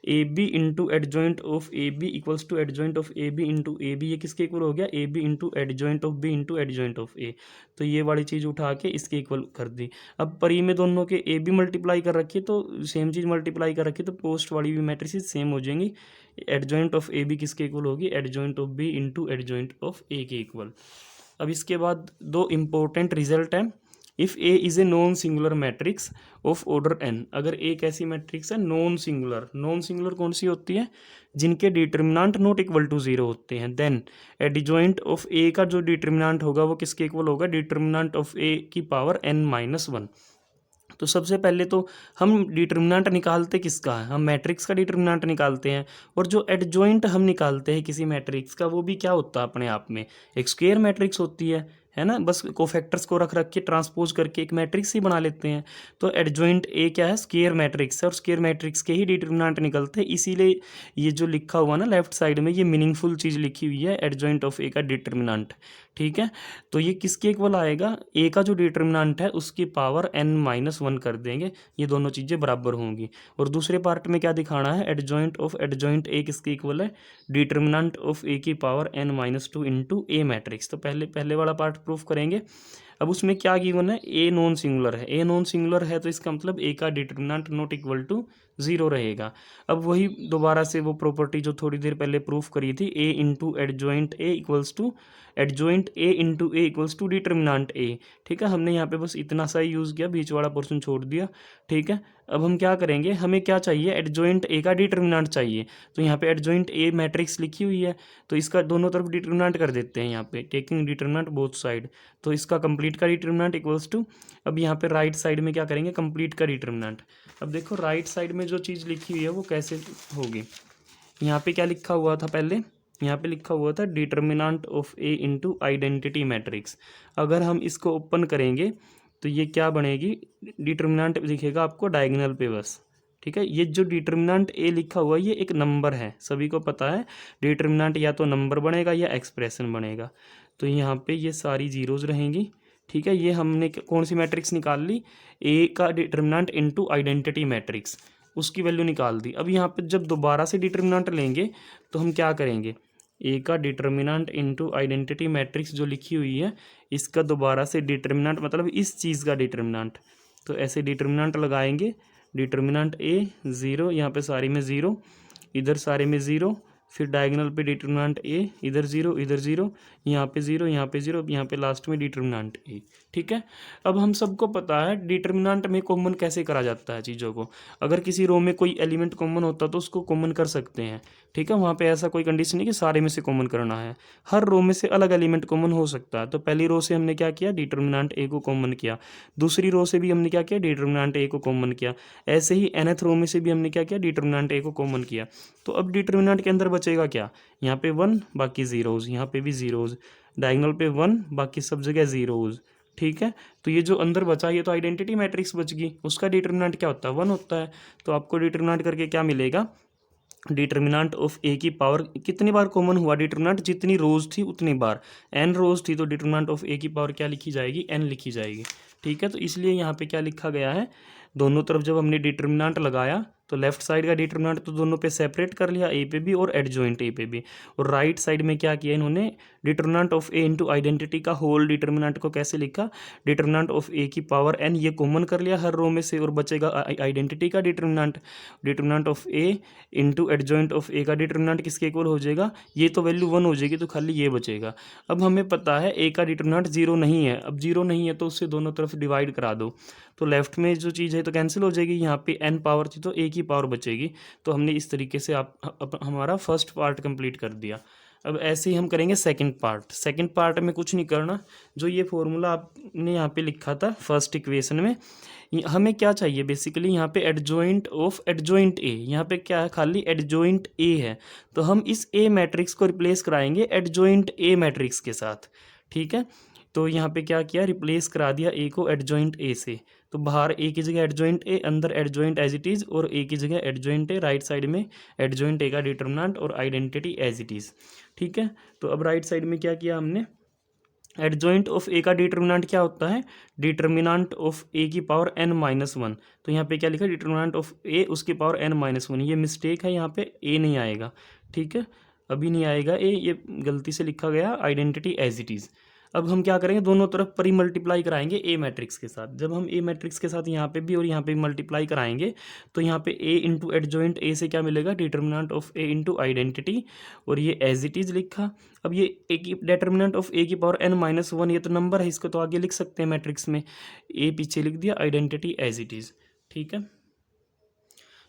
Speaker 1: A B into adjoint of A B equals to adjoint of A B into A B, ये किसके इक्वल हो गया, A B into adjoint of B into adjoint of A. तो ये वाली चीज़ उठा के इसके इक्वल कर दी। अब परी में दोनों के ए बी मल्टीप्लाई कर रखी है तो सेम चीज़ मल्टीप्लाई कर रखी है, तो पोस्ट वाली भी मैट्रिसेस सेम हो जाएंगी। एडजॉइंट ऑफ ए बी किसके इक्वल होगी, adjoint of B into adjoint of A के इक्वल। अब इसके बाद दो इंपॉर्टेंट रिजल्ट हैं, if A is a non singular matrix of order N, अगर ए कैसी मैट्रिक्स है, नॉन सिंगुलर। नॉन सिंगुलर कौन सी होती है, जिनके determinant not equal to zero होते हैं, देन एडजॉइंट ऑफ ए का जो डिटर्मिनेंट होगा वो किसके इक्वल होगा, डिटर्मिनेंट ऑफ ए की पावर n माइनस वन। तो सबसे पहले तो हम डिटर्मिनेंट निकालते किसका है, हम मैट्रिक्स का डिटर्मिनेंट निकालते हैं, और जो एडजॉइंट हम निकालते हैं किसी मैट्रिक्स का वो भी क्या होता है अपने आप में, एक स्क्वायर मैट्रिक्स होती है ना, बस कोफैक्टर्स को रख के ट्रांसपोज करके एक मैट्रिक्स ही बना लेते हैं। तो एडजॉइंट ए क्या है, स्क्वायर मैट्रिक्स है, और स्क्वायर मैट्रिक्स के ही डिटर्मिनेंट निकलते हैं, इसीलिए ये जो लिखा हुआ ना लेफ्ट साइड में ये मीनिंगफुल चीज़ लिखी हुई है, एडजॉइंट ऑफ ए का डिटर्मिनेंट। ठीक है, तो ये किसके इक्वल आएगा, ए का जो डिटर्मिनेंट है उसकी पावर n माइनस वन कर देंगे, ये दोनों चीज़ें बराबर होंगी। और दूसरे पार्ट में क्या दिखाना है, एडजॉइंट ऑफ एडजॉइंट ए किसके इक्वल है, डिटर्मिनेंट ऑफ ए की power n minus two into A matrix. तो पहले वाला पार्ट प्रूफ करेंगे। अब उसमें क्या गिवन है, ए नॉन सिंगुलर है, ए नॉन सिंगुलर है तो इसका मतलब ए का determinant not equal to zero रहेगा। अब वही दोबारा से वो प्रॉपर्टी जो थोड़ी देर पहले प्रूफ करी थी, A into adjoint A equals to adjoint A into A equals to determinant A. ठीक है, हमने यहाँ पे बस इतना सा ही यूज़ किया, बीच वाला पोर्शन छोड़ दिया। ठीक है, अब हम क्या करेंगे, हमें क्या चाहिए, एडजॉइंट ए का डिटर्मिनेंट चाहिए, तो यहाँ पे एडजॉइंट ए मैट्रिक्स लिखी हुई है, तो इसका दोनों तरफ डिटर्मिनेंट कर देते हैं यहाँ पे, टेकिंग डिटर्मिनेंट बोथ साइड। तो इसका कंप्लीट का डिटर्मिनेंट इक्वल्स टू, अब यहाँ पे राइट साइड में क्या करेंगे, कंप्लीट का डिटर्मिनेंट। अब देखो राइट साइड में जो चीज़ लिखी हुई है वो कैसे होगी, यहाँ पे क्या लिखा हुआ था पहले, यहाँ पे लिखा हुआ था determinant of A into identity matrix. अगर हम इसको ओपन करेंगे तो ये क्या बनेगी, डिटर्मिनेंट दिखेगा आपको डायगोनल पे बस। ठीक है। ये जो डिटर्मिनेंट ए लिखा हुआ है ये एक नंबर है, सभी को पता है डिटर्मिनेंट या तो नंबर बनेगा या एक्सप्रेशन बनेगा। तो यहाँ पे ये सारी जीरोज़ रहेंगी, ठीक है। ये हमने कौन सी मैट्रिक्स निकाल ली, ए का डिटर्मिनेंट इनटू आइडेंटिटी मैट्रिक्स, उसकी वैल्यू निकाल दी। अब यहाँ पे जब दोबारा से डिटर्मिनेंट लेंगे तो हम क्या करेंगे, ए का डिटर्मिनेंट इनटू आइडेंटिटी मैट्रिक्स जो लिखी हुई है इसका दोबारा से डिटर्मिनेंट मतलब इस चीज़ का डिटर्मिनेंट, तो ऐसे डिटर्मिनेंट लगाएंगे। डिटर्मिनेंट ए ज़ीरो, यहाँ पे सारे में ज़ीरो, इधर सारे में ज़ीरो, फिर डायगोनल पे डिटर्मिनेंट ए, इधर ज़ीरो इधर ज़ीरो, यहाँ पे ज़ीरो यहाँ पे ज़ीरो, यहाँ पे लास्ट में डिटर्मिनेंट ए, ठीक है। अब हम सबको पता है डिटर्मिनेंट में कॉमन कैसे करा जाता है चीज़ों को। अगर किसी रो में कोई एलिमेंट कॉमन होता तो उसको कॉमन कर सकते हैं, ठीक है। वहाँ पे ऐसा कोई कंडीशन नहीं कि सारे में से कॉमन करना है, हर रो में से अलग एलिमेंट कॉमन हो सकता है। तो पहली रो से हमने क्या किया, डिटर्मिनेंट ए को कॉमन किया, दूसरी रो से भी हमने क्या किया, डिटर्मिनेंट ए को कॉमन किया, ऐसे ही nth रो में से भी हमने क्या किया, डिटर्मिनेंट ए को कॉमन किया। तो अब डिटर्मिनेंट के अंदर बचेगा क्या, यहाँ पे 1 बाकी ज़ीरोज़, यहाँ पे भी ज़ीरोज़, डायगोनल पे 1 बाकी सब जगह ज़ीरोज़, ठीक है। तो ये जो अंदर बचा ये तो आइडेंटिटी मैट्रिक्स बच गई, उसका डिटर्मिनेंट क्या होता है, 1 होता है। तो आपको डिटर्मिनेंट करके क्या मिलेगा, डिटर्मिनेंट ऑफ ए की पावर, कितनी बार कॉमन हुआ डिटर्मिनेंट, जितनी रोज थी उतनी बार, n रोज थी तो डिटर्मिनेंट ऑफ ए की पावर क्या लिखी जाएगी, n लिखी जाएगी, ठीक है। तो इसलिए यहाँ पे क्या लिखा गया है, दोनों तरफ जब हमने डिटर्मिनेंट लगाया तो लेफ्ट साइड का डिटर्मिनेंट तो दोनों पे सेपरेट कर लिया, ए पे भी और एडजॉइंट ए पे भी, और राइट साइड में क्या किया इन्होंने, determinant of A into identity का होल डिटर्मिनेंट को कैसे लिखा, डिटर्मिनेंट ऑफ ए की पावर n, ये कॉमन कर लिया हर रो में से, और बचेगा आइडेंटिटी का determinant, determinant of A into adjoint of A का डिटर्मिनेंट किसके इक्वल हो जाएगा, ये तो वैल्यू 1 हो जाएगी तो खाली ये बचेगा। अब हमें पता है ए का डिटर्मिनेंट 0 नहीं है, अब 0 नहीं है तो उससे दोनों तरफ डिवाइड करा दो, तो लेफ्ट में जो चीज़ है तो कैंसिल हो जाएगी, यहाँ पे n पावर थी तो a की पावर बचेगी। तो हमने इस तरीके से हमारा फर्स्ट पार्ट कंप्लीट कर दिया। अब ऐसे ही हम करेंगे सेकंड पार्ट। सेकंड पार्ट में कुछ नहीं करना, जो ये फॉर्मूला आपने यहाँ पे लिखा था फर्स्ट इक्वेशन में, हमें क्या चाहिए बेसिकली, यहाँ पे एडजॉइंट ऑफ एडजॉइंट ए, यहाँ पे क्या है, खाली एडजॉइंट ए है, तो हम इस ए मैट्रिक्स को रिप्लेस कराएंगे एडजॉइंट ए मैट्रिक्स के साथ, ठीक है। तो यहाँ पे क्या किया, रिप्लेस करा दिया ए को एडजॉइंट ए से, तो बाहर ए की जगह एडजॉइंट ए, अंदर एडजॉइंट एज इट इज़, और ए की जगह एडजॉइंट ए, राइट साइड में एडजॉइंट ए का डिटर्मिनेंट और आइडेंटिटी एज इट इज़, ठीक है। तो अब राइट साइड में क्या किया हमने, एडजॉइंट ऑफ ए का डिटर्मिनेंट क्या होता है, डिटर्मिनेंट ऑफ ए की पावर n-1, तो यहाँ पे क्या लिखा, डिटर्मिनेंट ऑफ ए उसकी पावर n-1, ये मिस्टेक है, यहाँ पे ए नहीं आएगा, ठीक है, अभी नहीं आएगा ए, ये गलती से लिखा गया आइडेंटिटी एज इट इज़। अब हम क्या करेंगे, दोनों तरफ परी मल्टीप्लाई कराएंगे ए मैट्रिक्स के साथ। जब हम ए मैट्रिक्स के साथ यहाँ पे भी और यहाँ पे भी मल्टीप्लाई कराएंगे तो यहाँ पे ए इंटू एडजॉइंट ए से क्या मिलेगा, determinant of A into identity, और ये एज इट इज़ लिखा। अब ये ए की डिटर्मिनेंट ऑफ ए की पावर n-1, ये तो नंबर है, इसको तो आगे लिख सकते हैं मैट्रिक्स में, ए पीछे लिख दिया, आइडेंटिटी एज इट इज़, ठीक है।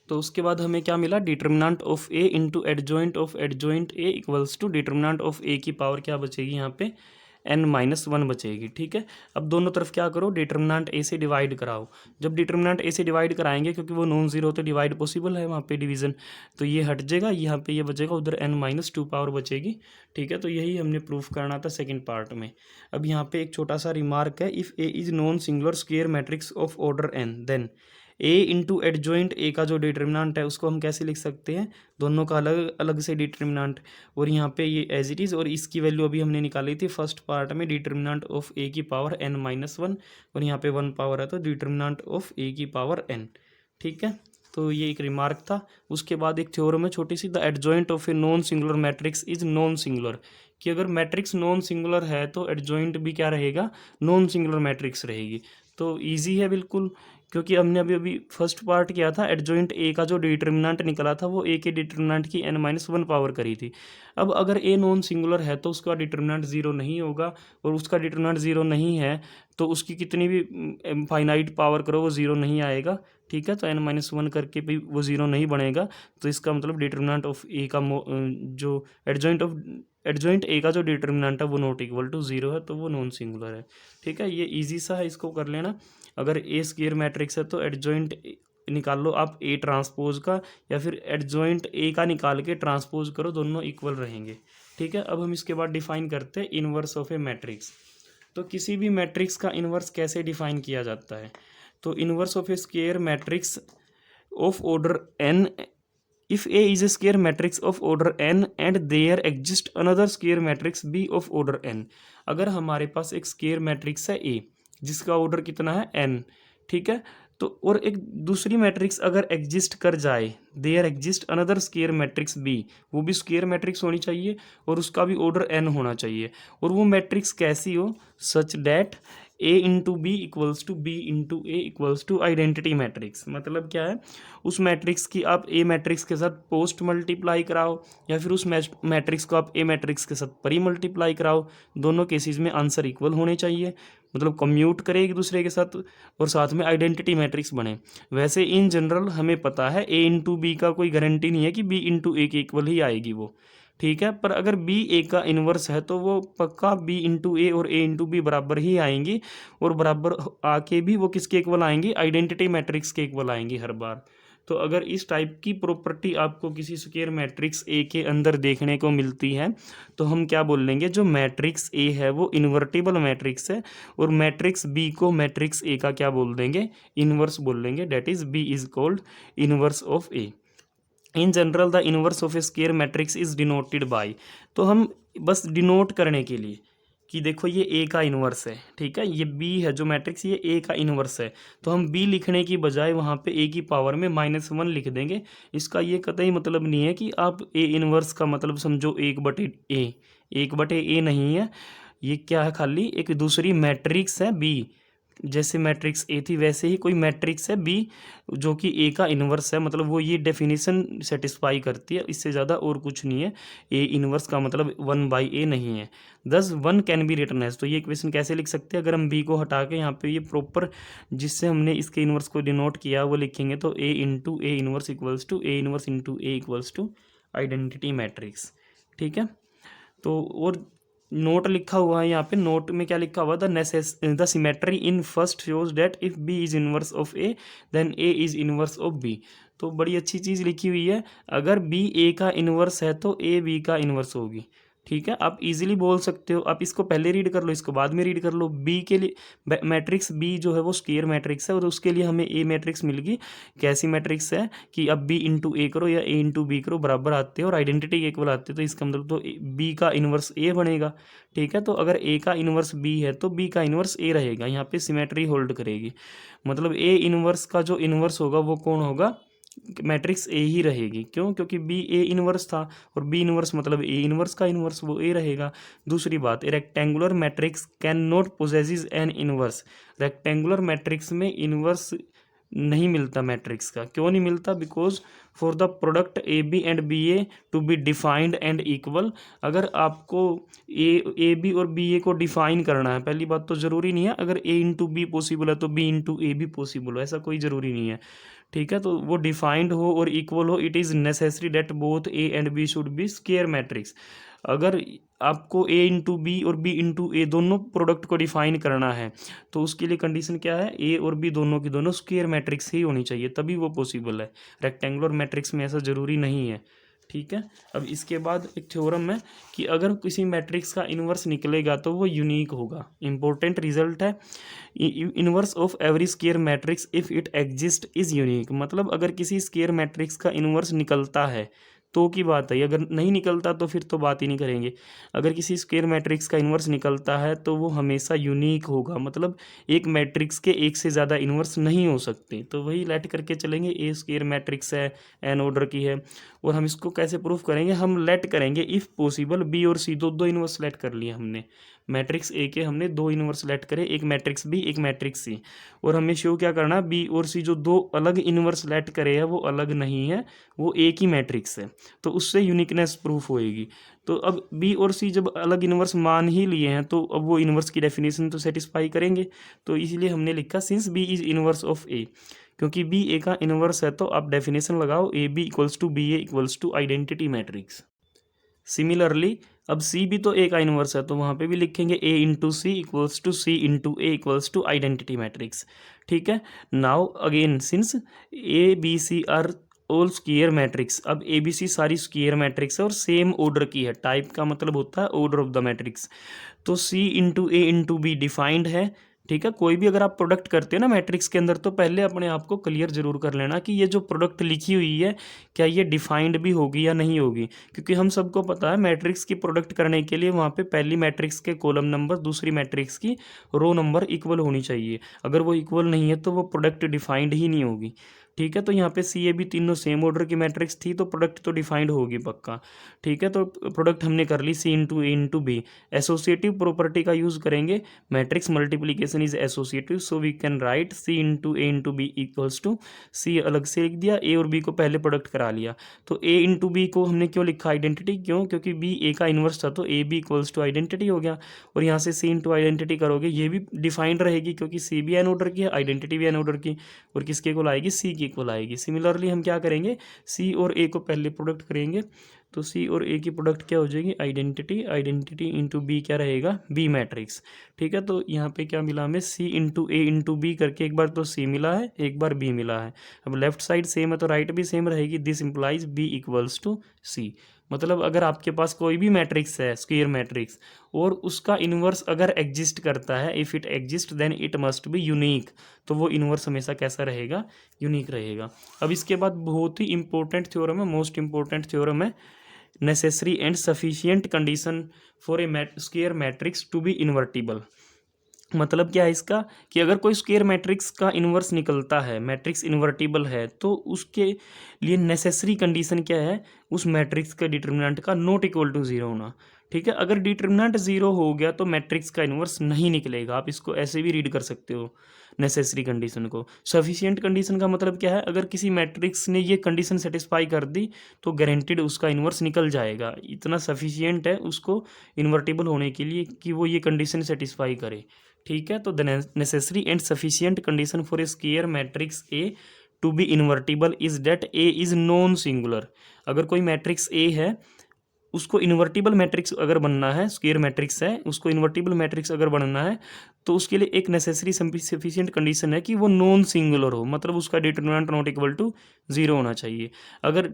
Speaker 1: तो उसके बाद हमें क्या मिला, determinant of A into adjoint of adjoint A equals to determinant of A की पावर क्या बचेगी, यहाँ पे n-1 बचेगी, ठीक है। अब दोनों तरफ क्या करो, डिटर्मिनेंट ए से डिवाइड कराओ। जब डिटर्मिनेंट ए से डिवाइड कराएंगे, क्योंकि वो नॉन जीरो तो डिवाइड पॉसिबल है वहाँ पे डिवीजन, तो ये हट जाएगा, यहाँ पे ये बचेगा, उधर n-2 पावर बचेगी, ठीक है। तो यही हमने प्रूफ करना था सेकंड पार्ट में। अब यहाँ पे एक छोटा सा रिमार्क है, if A is non singular square matrix of order n, then A into adjoint A का जो डिटर्मिनेंट है उसको हम कैसे लिख सकते हैं, दोनों का अलग अलग से डिटर्मिनेंट, और यहाँ पे ये एज इट इज़, और इसकी वैल्यू अभी हमने निकाली थी फर्स्ट पार्ट में, डिटर्मिनेंट ऑफ ए की पावर n-1, और यहाँ पे 1 पावर है तो डिटर्मिनेंट ऑफ ए की पावर n, ठीक है। तो ये एक रिमार्क था। उसके बाद एक थ्योरम है छोटी सी, the adjoint of a non singular matrix is non singular, कि अगर मैट्रिक्स नॉन सिंगुलर है तो एडजॉइंट भी क्या रहेगा, नॉन सिंगुलर मैट्रिक्स रहेगी। तो ईजी है बिल्कुल, क्योंकि हमने अभी फर्स्ट पार्ट किया था, एडजॉइंट ए का जो डिटर्मिनेंट निकला था वो ए के डिटर्मिनेंट की n-1 पावर करी थी। अब अगर ए नॉन सिंगुलर है तो उसका डिटर्मिनेंट 0 नहीं होगा, और उसका डिटर्मिनेंट 0 नहीं है तो उसकी कितनी भी फाइनाइट पावर करो वो 0 नहीं आएगा, ठीक है। तो n-1 करके भी वो 0 नहीं बनेगा, तो इसका मतलब डिटर्मिनेंट ऑफ ए का जो एडजॉइंट ए का जो डिटर्मिनेंट है वो नॉट इक्वल टू 0 है, तो वो नॉन सिंगुलर है, ठीक है। ये ईजी सा है, इसको कर लेना। अगर ए स्क्वायर मैट्रिक्स है तो एडजॉइंट निकाल लो आप ए ट्रांसपोज का, या फिर एडजॉइंट ए का निकाल के ट्रांसपोज करो, दोनों इक्वल रहेंगे, ठीक है। अब हम इसके बाद डिफाइन करते हैं इनवर्स ऑफ ए मैट्रिक्स। तो किसी भी मैट्रिक्स का इनवर्स कैसे डिफाइन किया जाता है, तो inverse of a square matrix of order n, if A is a square matrix of order n and there exists another square matrix B of order n। अगर हमारे पास एक स्क्वायर मैट्रिक्स है A जिसका order कितना है n, ठीक है, तो और एक दूसरी मैट्रिक्स अगर एग्जिस्ट कर जाए, there exist another square matrix B, वो भी स्क्वायर मैट्रिक्स होनी चाहिए और उसका भी ऑर्डर n होना चाहिए, और वो मैट्रिक्स कैसी हो, such that A into B equals to B into A equals to identity matrix. मतलब क्या है, उस मैट्रिक्स की आप ए मैट्रिक्स के साथ पोस्ट मल्टीप्लाई कराओ या फिर उस मैट्रिक्स को आप ए मैट्रिक्स के साथ परी मल्टीप्लाई कराओ, दोनों केसेस में आंसर इक्वल होने चाहिए, मतलब कम्यूट करे एक दूसरे के साथ और साथ में आइडेंटिटी मैट्रिक्स बने। वैसे इन जनरल हमें पता है ए इंटू बी का कोई गारंटी नहीं है कि बी इंटू ए के इक्वल ही आएगी वो, ठीक है, पर अगर बी ए का इन्वर्स है तो वो पक्का बी इंटू ए और ए इंटू बी बराबर ही आएंगी, और बराबर आके भी वो किसके इक्वल आएंगी, आइडेंटिटी मैट्रिक्स के इक्वल आएंगी हर बार। तो अगर इस टाइप की प्रॉपर्टी आपको किसी स्क्वायर मैट्रिक्स ए के अंदर देखने को मिलती है तो हम क्या बोल लेंगे, जो मैट्रिक्स ए है वो इन्वर्टिबल मैट्रिक्स है, और मैट्रिक्स बी को मैट्रिक्स ए का क्या बोल देंगे, इन्वर्स बोल लेंगे, that is B is called inverse of A. In general the inverse of a square matrix is denoted by, तो हम बस डिनोट करने के लिए कि देखो ये ए का इन्वर्स है, ठीक है, ये बी है जो मैट्रिक्स, ये ए का इन्वर्स है, तो हम बी लिखने की बजाय वहाँ पे ए की पावर में -1 लिख देंगे। इसका ये कतई मतलब नहीं है कि आप ए इन्वर्स का मतलब समझो 1/a, 1/a नहीं है, ये क्या है, खाली एक दूसरी मैट्रिक्स है बी, जैसे मैट्रिक्स ए थी वैसे ही कोई मैट्रिक्स है बी जो कि ए का इन्वर्स है, मतलब वो ये डेफिनेशन सेटिस्फाई करती है, इससे ज़्यादा और कुछ नहीं है। ए इन्वर्स का मतलब 1/a नहीं है, दस 1 कैन बी रिटन एज। तो ये इक्वेशन कैसे लिख सकते हैं, अगर हम बी को हटा के यहाँ पे ये प्रॉपर जिससे हमने इसके इन्वर्स को डिनोट किया वो लिखेंगे, तो A into A inverse equals to A inverse into A equals to identity matrix, ठीक है। तो और नोट लिखा हुआ है यहाँ पे, नोट में क्या लिखा हुआ, the symmetry in first shows that if B is inverse of A then A is inverse of B. तो बड़ी अच्छी चीज़ लिखी हुई है, अगर बी ए का इनवर्स है तो ए बी का इनवर्स होगी, ठीक है। आप इजीली बोल सकते हो, आप इसको पहले रीड कर लो, इसको बाद में रीड कर लो। बी के लिए मैट्रिक्स बी जो है वो स्क्वायर मैट्रिक्स है और उसके लिए हमें ए मैट्रिक्स मिल गई। कैसी मैट्रिक्स है कि अब बी इंटू ए करो या ए इंटू बी करो बराबर आते हैं और आइडेंटिटी के इक्वल आते हैं, तो इसका मतलब तो बी का इन्वर्स ए बनेगा, ठीक है। तो अगर ए का इन्वर्स बी है तो बी का इन्वर्स ए रहेगा, यहाँ पे सिमेट्री होल्ड करेगी, मतलब ए इन्वर्स का जो इन्वर्स होगा वो कौन होगा, मैट्रिक्स ए ही रहेगी। क्यों, क्योंकि बी ए इन्वर्स था और बी इन्वर्स मतलब ए इन्वर्स का इन्वर्स, वो ए रहेगा। दूसरी बात, a rectangular matrix can not possess an inverse, rectangular matrix में इन्वर्स नहीं मिलता मैट्रिक्स का। क्यों नहीं मिलता, because for the product A B and B A to be defined and equal, अगर आपको ए बी और बी ए को डिफाइन करना है, पहली बात तो ज़रूरी नहीं है अगर ए इंटू बी पॉसिबल है तो बी इंटू ए भी पॉसिबल हो, ऐसा कोई ज़रूरी नहीं है, ठीक है। तो वो डिफाइंड हो और इक्वल हो, it is necessary that both A and B should be square matrix. अगर आपको ए इंटू बी और बी इंटू ए दोनों प्रोडक्ट को डिफाइन करना है तो उसके लिए कंडीशन क्या है, ए और बी दोनों की दोनों स्क्वायर मैट्रिक्स ही होनी चाहिए, तभी वो पॉसिबल है। रेक्टेंगुलर मैट्रिक्स में ऐसा ज़रूरी नहीं है, ठीक है। अब इसके बाद एक थ्योरम है कि अगर किसी मैट्रिक्स का इन्वर्स निकलेगा तो वो यूनिक होगा। इंपॉर्टेंट रिजल्ट है, inverse of every square matrix if it exist is unique, मतलब अगर किसी स्क्वायर मैट्रिक्स का इन्वर्स निकलता है तो की बात है, अगर नहीं निकलता तो फिर तो बात ही नहीं करेंगे। अगर किसी स्क्वायर मैट्रिक्स का इन्वर्स निकलता है तो वो हमेशा यूनिक होगा, मतलब एक मैट्रिक्स के एक से ज़्यादा इन्वर्स नहीं हो सकते। तो वही लेट करके चलेंगे, ए स्क्वायर मैट्रिक्स है, एन ऑर्डर की है, और हम इसको कैसे प्रूफ करेंगे, हम लेट करेंगे इफ़ पॉसिबल बी और सी दो इन्वर्स लेट कर लिए हमने, मैट्रिक्स ए के हमने दो इन्वर्स लेट करे, एक मैट्रिक्स बी एक मैट्रिक्स सी, और हमें शो क्या करना, बी और सी जो दो अलग इन्वर्स लेट करे हैं वो अलग नहीं है, वो एक ही मैट्रिक्स है, तो उससे यूनिकनेस प्रूफ होएगी। तो अब बी और सी जब अलग इन्वर्स मान ही लिए हैं तो अब वो इन्वर्स की डेफिनेशन तो सेटिस्फाई करेंगे, तो इसीलिए हमने लिखा since B is inverse of A, क्योंकि बी ए का इन्वर्स है तो आप डेफिनेशन लगाओ A B equals to B A equals to identity matrix. Similarly अब सी भी तो ए का इन्वर्स है तो वहाँ पे भी लिखेंगे A into C equals to C into A equals to identity matrix, ठीक है। Now again since A B C are all square matrix, अब ए बी सी सारी स्क्वायर मैट्रिक्स है और सेम ऑर्डर की है, टाइप का मतलब होता है ऑर्डर ऑफ द मैट्रिक्स, तो C into A into B defined है, ठीक है, कोई भी अगर आप प्रोडक्ट करते हैं ना मैट्रिक्स के अंदर, तो पहले अपने आप को क्लियर जरूर कर लेना कि ये जो प्रोडक्ट लिखी हुई है क्या ये डिफाइंड भी होगी या नहीं होगी, क्योंकि हम सबको पता है मैट्रिक्स की प्रोडक्ट करने के लिए वहाँ पे पहली मैट्रिक्स के कॉलम नंबर दूसरी मैट्रिक्स की रो नंबर इक्वल होनी चाहिए। अगर वो इक्वल नहीं है तो वो प्रोडक्ट डिफाइंड ही नहीं होगी। ठीक है, तो यहाँ पे सी ए बी तीनों सेम ऑर्डर की मैट्रिक्स थी, तो प्रोडक्ट तो डिफाइंड होगी पक्का। ठीक है, तो प्रोडक्ट हमने कर ली C into A into B. Associative property का यूज़ करेंगे, matrix multiplication is associative, so we can write C into A into B equals to, C अलग से लिख दिया, ए और बी को पहले प्रोडक्ट करा लिया। तो ए इंटू बी को हमने क्यों लिखा आइडेंटिटी, क्यों, क्योंकि बी ए का इन्वर्स था, तो A B equals to identity हो गया। और यहाँ से सी इंटू आइडेंटिटी करोगे, ये भी डिफाइंड रहेगी क्योंकि सी भी एन ऑर्डर की है, आइडेंटिटी भी एन ऑर्डर की, और किसके इक्वल आएगी, सी की इक्वल आएगी। सिमिलरली हम क्या करेंगे, सी और ए को पहले प्रोडक्ट करेंगे, तो सी और ए की प्रोडक्ट क्या हो जाएगी, आइडेंटिटी, आइडेंटिटी इंटू बी क्या रहेगा, बी मैट्रिक्स। ठीक है, तो यहाँ पे क्या मिला हमें, सी इंटू ए इंटू बी करके, एक बार तो सी मिला है, एक बार बी मिला है। अब लेफ्ट साइड सेम है तो राइट भी सेम रहेगी, this implies B equals to C. मतलब अगर आपके पास कोई भी मैट्रिक्स है, स्क्वायर मैट्रिक्स, और उसका इन्वर्स अगर एग्जिस्ट करता है, if it exist then it must be unique, तो वो इन्वर्स हमेशा कैसा रहेगा, यूनिक रहेगा। अब इसके बाद बहुत ही इंपॉर्टेंट थ्योरम है, मोस्ट इंपॉर्टेंट थ्योरम है, necessary and sufficient condition for a square matrix to be invertible. मतलब क्या है इसका, कि अगर कोई स्क्वायर मैट्रिक्स का इन्वर्स निकलता है, मैट्रिक्स इन्वर्टिबल है, तो उसके लिए नेसेसरी कंडीशन क्या है, उस मैट्रिक्स का डिटर्मिनेंट का नॉट इक्वल टू जीरो होना। ठीक है, अगर डिटर्मिनेंट जीरो हो गया तो मैट्रिक्स का इन्वर्स नहीं निकलेगा। आप इसको ऐसे भी रीड कर सकते हो नेसेसरी कंडीशन को। सफिशिएंट कंडीशन का मतलब क्या है, अगर किसी मैट्रिक्स ने ये कंडीशन सेटिस्फाई कर दी तो गारंटीड उसका इन्वर्स निकल जाएगा, इतना सफिशिएंट है उसको इन्वर्टिबल होने के लिए कि वो ये कंडीशन सेटिस्फाई करे। ठीक है, तो the necessary and sufficient condition for a square matrix A to be invertible is that A is non singular. अगर कोई मैट्रिक्स ए है, उसको इन्वर्टिबल मैट्रिक्स अगर बनना है, स्क्वायर मैट्रिक्स है, उसको इन्वर्टिबल मैट्रिक्स अगर बनना है, तो उसके लिए एक नेसेसरी सफिशिएंट कंडीशन है कि वो नॉन सिंगुलर हो, मतलब उसका determinant not equal to zero होना चाहिए। अगर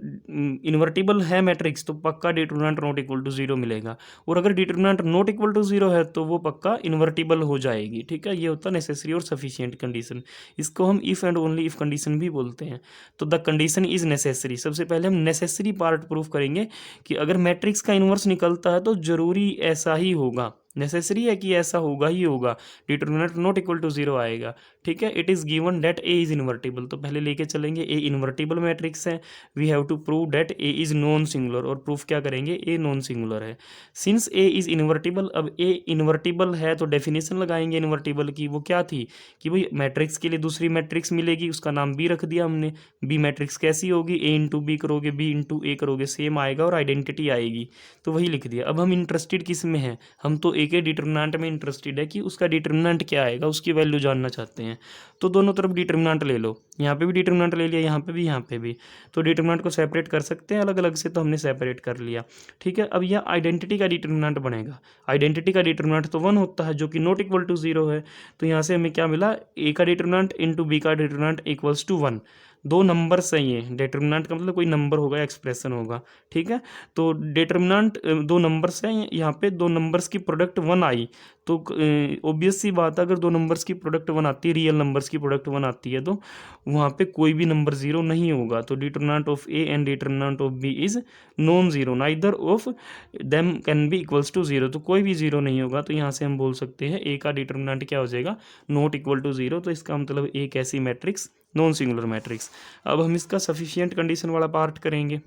Speaker 1: इन्वर्टिबल है मैट्रिक्स तो पक्का determinant not equal to zero मिलेगा, और अगर determinant not equal to zero है तो वो पक्का इन्वर्टिबल हो जाएगी। ठीक है, ये होता है नेसेसरी और सफिशिएंट कंडीशन। इसको हम if and only if condition भी बोलते हैं। तो द कंडीशन इज नेसेसरी, सबसे पहले हम नेसेसरी पार्ट प्रूफ करेंगे कि अगर मैट्रिक्स का इन्वर्स निकलता है तो जरूरी ऐसा ही होगा, नेसेसरी है कि ऐसा होगा ही होगा, determinant not equal to zero आएगा। ठीक है, it is given that A is invertible, तो पहले लेके चलेंगे ए इन्वर्टिबल मैट्रिक्स है, we have to prove that A is non singular, और प्रूफ क्या करेंगे, ए नॉन सिंगुलर है। सिंस ए इज़ इन्वर्टिबल, अब ए इन्वर्टिबल है तो डेफिनेशन लगाएंगे इन्वर्टिबल की, वो क्या थी कि भाई मैट्रिक्स के लिए दूसरी मैट्रिक्स मिलेगी, उसका नाम बी रख दिया हमने। बी मैट्रिक्स कैसी होगी, ए इंटू बी करोगे, बी इंटू ए करोगे, सेम आएगा और आइडेंटिटी आएगी, तो वही लिख दिया। अब हम इंटरेस्टेड किस में हैं, हम तो ए के डिटर्मिनेंट में इंटरेस्टेड है कि उसका डिटर्मिनेंट क्या आएगा, उसकी वैल्यू जानना चाहते हैं। तो दोनों तरफ डिटर्मिनेंट ले लो, यहाँ पे भी डिटर्मिनेंट ले लिया, यहाँ पे भी, यहाँ पे भी, तो डिटर्मिनेंट को सेपरेट कर सकते हैं अलग अलग से, तो हमने सेपरेट कर लिया। ठीक है, अब यह आइडेंटिटी का डिटर्मिनेंट बनेगा। आइडेंटिटी का डिटर्मिनेंट तो 1 होता है जो कि नॉट इक्वल टू जीरो है, तो यहाँ से हमें क्या मिला, ए का डिटर्मिनेंट इंटू बी का डिटर्मिनेंट इक्वल्स टू 1। दो नंबर सही है, डिटर्मिनेंट का मतलब कोई नंबर होगा, एक्सप्रेशन होगा। ठीक है, तो डिटर्मिनेंट दो नंबर्स हैं, यहाँ पे दो नंबर्स की प्रोडक्ट 1 आई, तो ऑब्वियस सी बात है अगर दो नंबर्स की प्रोडक्ट 1 आती है, रियल नंबर्स की प्रोडक्ट 1 आती है, तो वहाँ पे कोई भी नंबर जीरो नहीं होगा। तो determinant of A and determinant of B is non zero, neither of them can be equals to zero, तो कोई भी जीरो नहीं होगा। तो यहाँ से हम बोल सकते हैं ए का डिटर्मिनेंट क्या हो जाएगा, नॉट इक्वल टू जीरो। तो इसका मतलब एक ऐसी मैट्रिक्स नॉन सिंगुलर मैट्रिक्स। अब हम इसका सफिशिएंट कंडीशन वाला पार्ट करेंगे।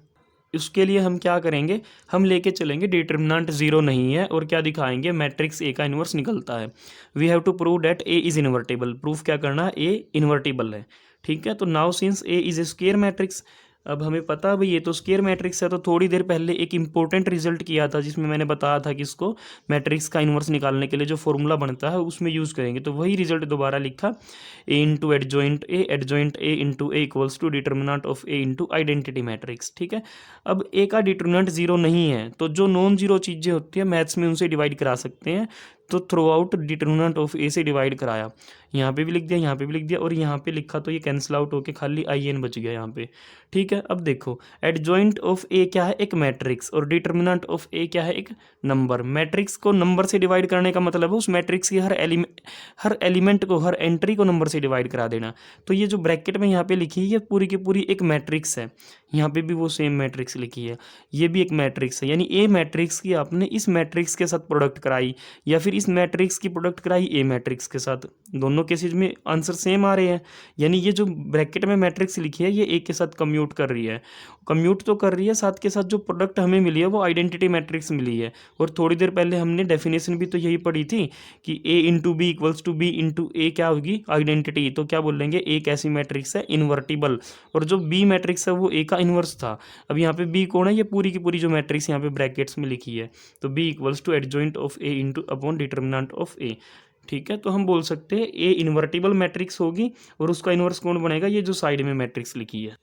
Speaker 1: उसके लिए हम क्या करेंगे, हम लेके चलेंगे डिटर्मिनेंट जीरो नहीं है, और क्या दिखाएंगे, मैट्रिक्स ए का इन्वर्स निकलता है। We have to prove that A is invertible, proof क्या करना है, ए इन्वर्टिबल है। ठीक है, तो now since A is a square matrix, अब हमें पता है भाई ये तो स्क्वायर मैट्रिक्स है, तो थोड़ी देर पहले एक इंपॉर्टेंट रिजल्ट किया था जिसमें मैंने बताया था कि इसको मैट्रिक्स का इन्वर्स निकालने के लिए जो फॉर्मूला बनता है उसमें यूज़ करेंगे, तो वही रिजल्ट दोबारा लिखा, A into adjoint A into A equals to determinant of A into identity matrix. ठीक है, अब ए का डिटर्मिनेंट जीरो नहीं है, तो जो नॉन जीरो चीज़ें होती है मैथ्स में उनसे डिवाइड करा सकते हैं, तो थ्रू आउट डिटर्मिनेंट ऑफ ए से डिवाइड कराया, यहाँ पे भी लिख दिया, यहाँ पे भी लिख दिया, और यहाँ पे लिखा तो ये कैंसिल आउट होके खाली आई एन बच गया यहाँ पे। ठीक है, अब देखो एडजॉइंट ऑफ ए क्या है, एक मैट्रिक्स, और डिटर्मिनेंट ऑफ ए क्या है, एक नंबर। मैट्रिक्स को नंबर से डिवाइड करने का मतलब है उस मैट्रिक्स की हर एलिमेंट को, हर एंट्री को नंबर से डिवाइड करा देना। तो ये जो ब्रैकेट में यहाँ पे लिखी है ये पूरी की पूरी एक मैट्रिक्स है, यहाँ पे भी वो सेम मैट्रिक्स लिखी है, ये भी एक मैट्रिक्स है। यानी ए मैट्रिक्स की आपने इस मैट्रिक्स के साथ प्रोडक्ट कराई, या फिर इस मैट्रिक्स की प्रोडक्ट कराई ए मैट्रिक्स के साथ, दोनों केसेज में आंसर सेम आ रहे हैं। यानी ये जो ब्रैकेट में मैट्रिक्स लिखी है ये ए के साथ कम्यूट कर रही है, कम्यूट तो कर रही है, साथ के साथ जो प्रोडक्ट हमें मिली है वो आइडेंटिटी मैट्रिक्स मिली है। और थोड़ी देर पहले हमने डेफिनेशन भी तो यही पढ़ी थी कि A into B equals to B into A क्या होगी, आइडेंटिटी। तो क्या बोलेंगे, एक ऐसी मैट्रिक्स है इन्वर्टिबल, और जो बी मैट्रिक्स है वो ए का इन्वर्स था। अब यहाँ पे बी कौन है, ये पूरी की पूरी जो मैट्रिक्स यहाँ पे ब्रैकेट्स में लिखी है, तो B equals to adjoint of A into upon determinant of A. ठीक है, तो हम बोल सकते हैं ए इन्वर्टिबल मैट्रिक्स होगी, और उसका इन्वर्स कौन बनेगा, ये जो साइड में मैट्रिक्स लिखी है।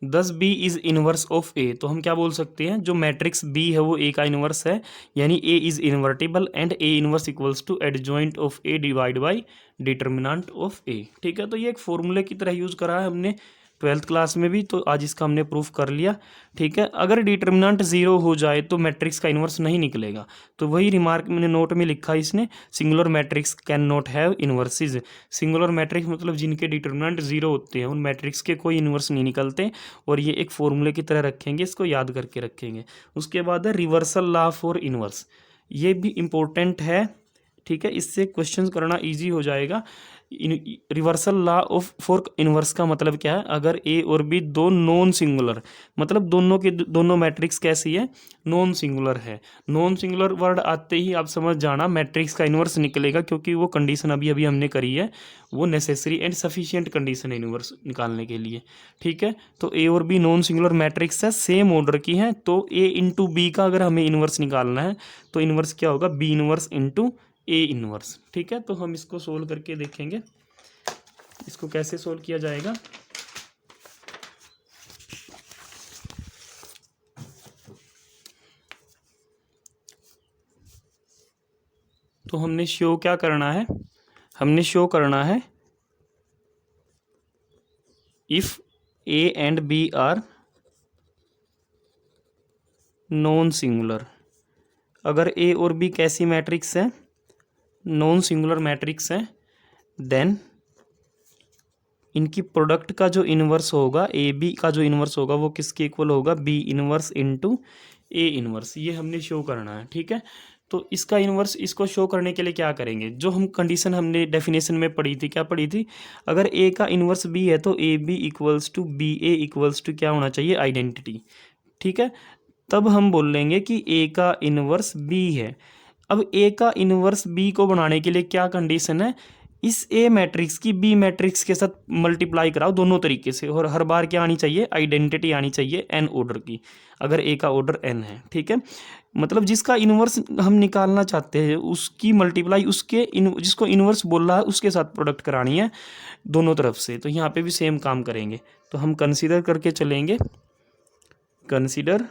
Speaker 1: दस B is inverse of A, तो हम क्या बोल सकते हैं, जो मैट्रिक्स बी है वो ए का इनवर्स है, यानी A is invertible and A inverse equals to adjoint of A divide by determinant of A. ठीक है, तो ये एक फॉर्मूले की तरह यूज करा है हमने 12th क्लास में भी, तो आज इसका हमने प्रूफ कर लिया। ठीक है, अगर डिटर्मिनेंट जीरो हो जाए तो मैट्रिक्स का इन्वर्स नहीं निकलेगा। तो वही रिमार्क मैंने नोट में लिखा इसने, singular matrix can not have inverses. Singular matrix मतलब जिनके डिटर्मिनेंट जीरो होते हैं, उन मैट्रिक्स के कोई इन्वर्स नहीं निकलते, और ये एक फॉर्मूले की तरह रखेंगे, इसको याद करके रखेंगे। उसके बाद है रिवर्सल लॉ फॉर इन्वर्स, ये भी इम्पोर्टेंट है। ठीक है, इससे क्वेश्चन करना ईजी हो जाएगा। Reversal law of for inverse का मतलब क्या है, अगर ए और बी दो नॉन सिंगुलर, मतलब दोनों के दोनों मैट्रिक्स कैसी है, नॉन सिंगुलर है। नॉन सिंगुलर वर्ड आते ही आप समझ जाना मैट्रिक्स का इन्वर्स निकलेगा, क्योंकि वो कंडीशन अभी अभी हमने करी है, वो नेसेसरी एंड सफिशिएंट कंडीशन है इन्वर्स निकालने के लिए। ठीक है, तो ए और बी नॉन सिंगुलर मैट्रिक्स है, सेम ऑर्डर की है, तो ए इंटू बी का अगर हमें इन्वर्स निकालना है तो इन्वर्स क्या होगा, B inverse into A inverse. ठीक है, तो हम इसको सोल्व करके देखेंगे, इसको कैसे सोल्व किया जाएगा। तो हमने शो क्या करना है, हमने शो करना है if A and B are non singular. अगर ए और बी कैसी मैट्रिक्स है, नॉन सिंगुलर मैट्रिक्स है, देन इनकी प्रोडक्ट का जो इन्वर्स होगा, ए बी का जो इन्वर्स होगा वो किसके इक्वल होगा, B inverse into A inverse. ये हमने शो करना है। ठीक है, तो इसका इन्वर्स, इसको शो करने के लिए क्या करेंगे, जो हम कंडीशन हमने डेफिनेशन में पढ़ी थी, क्या पढ़ी थी, अगर ए का इन्वर्स बी है तो A B equals to B A equals to क्या होना चाहिए, आइडेंटिटी। ठीक है, तब हम बोल लेंगे कि ए का इन्वर्स बी है। अब ए का इन्वर्स बी को बनाने के लिए क्या कंडीशन है, इस ए मैट्रिक्स की बी मैट्रिक्स के साथ मल्टीप्लाई कराओ दोनों तरीके से, और हर बार क्या आनी चाहिए, आइडेंटिटी आनी चाहिए एन ऑर्डर की, अगर ए का ऑर्डर एन है। ठीक है, मतलब जिसका इन्वर्स हम निकालना चाहते हैं उसकी मल्टीप्लाई उसके जिसको इन्वर्स बोल रहा है उसके साथ प्रोडक्ट करानी है दोनों तरफ से। तो यहाँ पे भी सेम काम करेंगे, तो हम कंसीडर करके चलेंगे, consider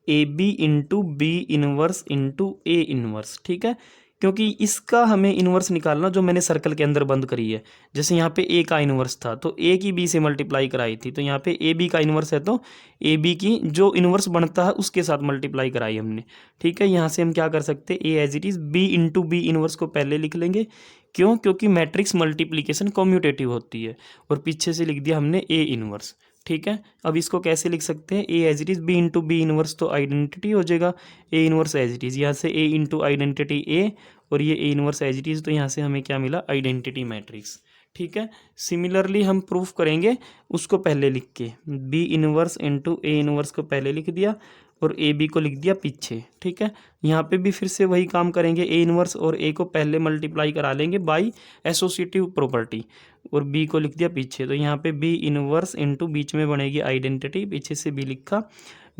Speaker 1: A B into B inverse into A inverse. ठीक है, क्योंकि इसका हमें इन्वर्स निकालना, जो मैंने सर्कल के अंदर बंद करी है, जैसे यहाँ पे ए का इन्वर्स था तो ए की बी से मल्टीप्लाई कराई थी, तो यहाँ पे ए बी का इन्वर्स है तो ए बी की जो इन्वर्स बनता है उसके साथ मल्टीप्लाई कराई हमने। ठीक है, यहाँ से हम क्या कर सकते हैं, A as it is B into B inverse को पहले लिख लेंगे, क्यों, क्योंकि मैट्रिक्स मल्टीप्लीकेशन कम्यूटेटिव होती है, और पीछे से लिख दिया हमने ए इन्वर्स। ठीक है, अब इसको कैसे लिख सकते हैं, A as it is B into B inverse तो आइडेंटिटी हो जाएगा, A inverse as it is, यहाँ से ए इंटू आइडेंटिटी ए, और ये A inverse as it is, तो यहाँ से हमें क्या मिला, आइडेंटिटी मैट्रिक्स। ठीक है, सिमिलरली हम प्रूफ करेंगे उसको पहले लिख के, B inverse into A inverse को पहले लिख दिया और ए बी को लिख दिया पीछे। ठीक है, यहाँ पे भी फिर से वही काम करेंगे, ए इनवर्स और ए को पहले मल्टीप्लाई करा लेंगे बाई एसोसिएटिव प्रॉपर्टी, और बी को लिख दिया पीछे। तो यहाँ पे बी इनवर्स इंटू बीच में बनेगी आइडेंटिटी, पीछे से बी लिखा,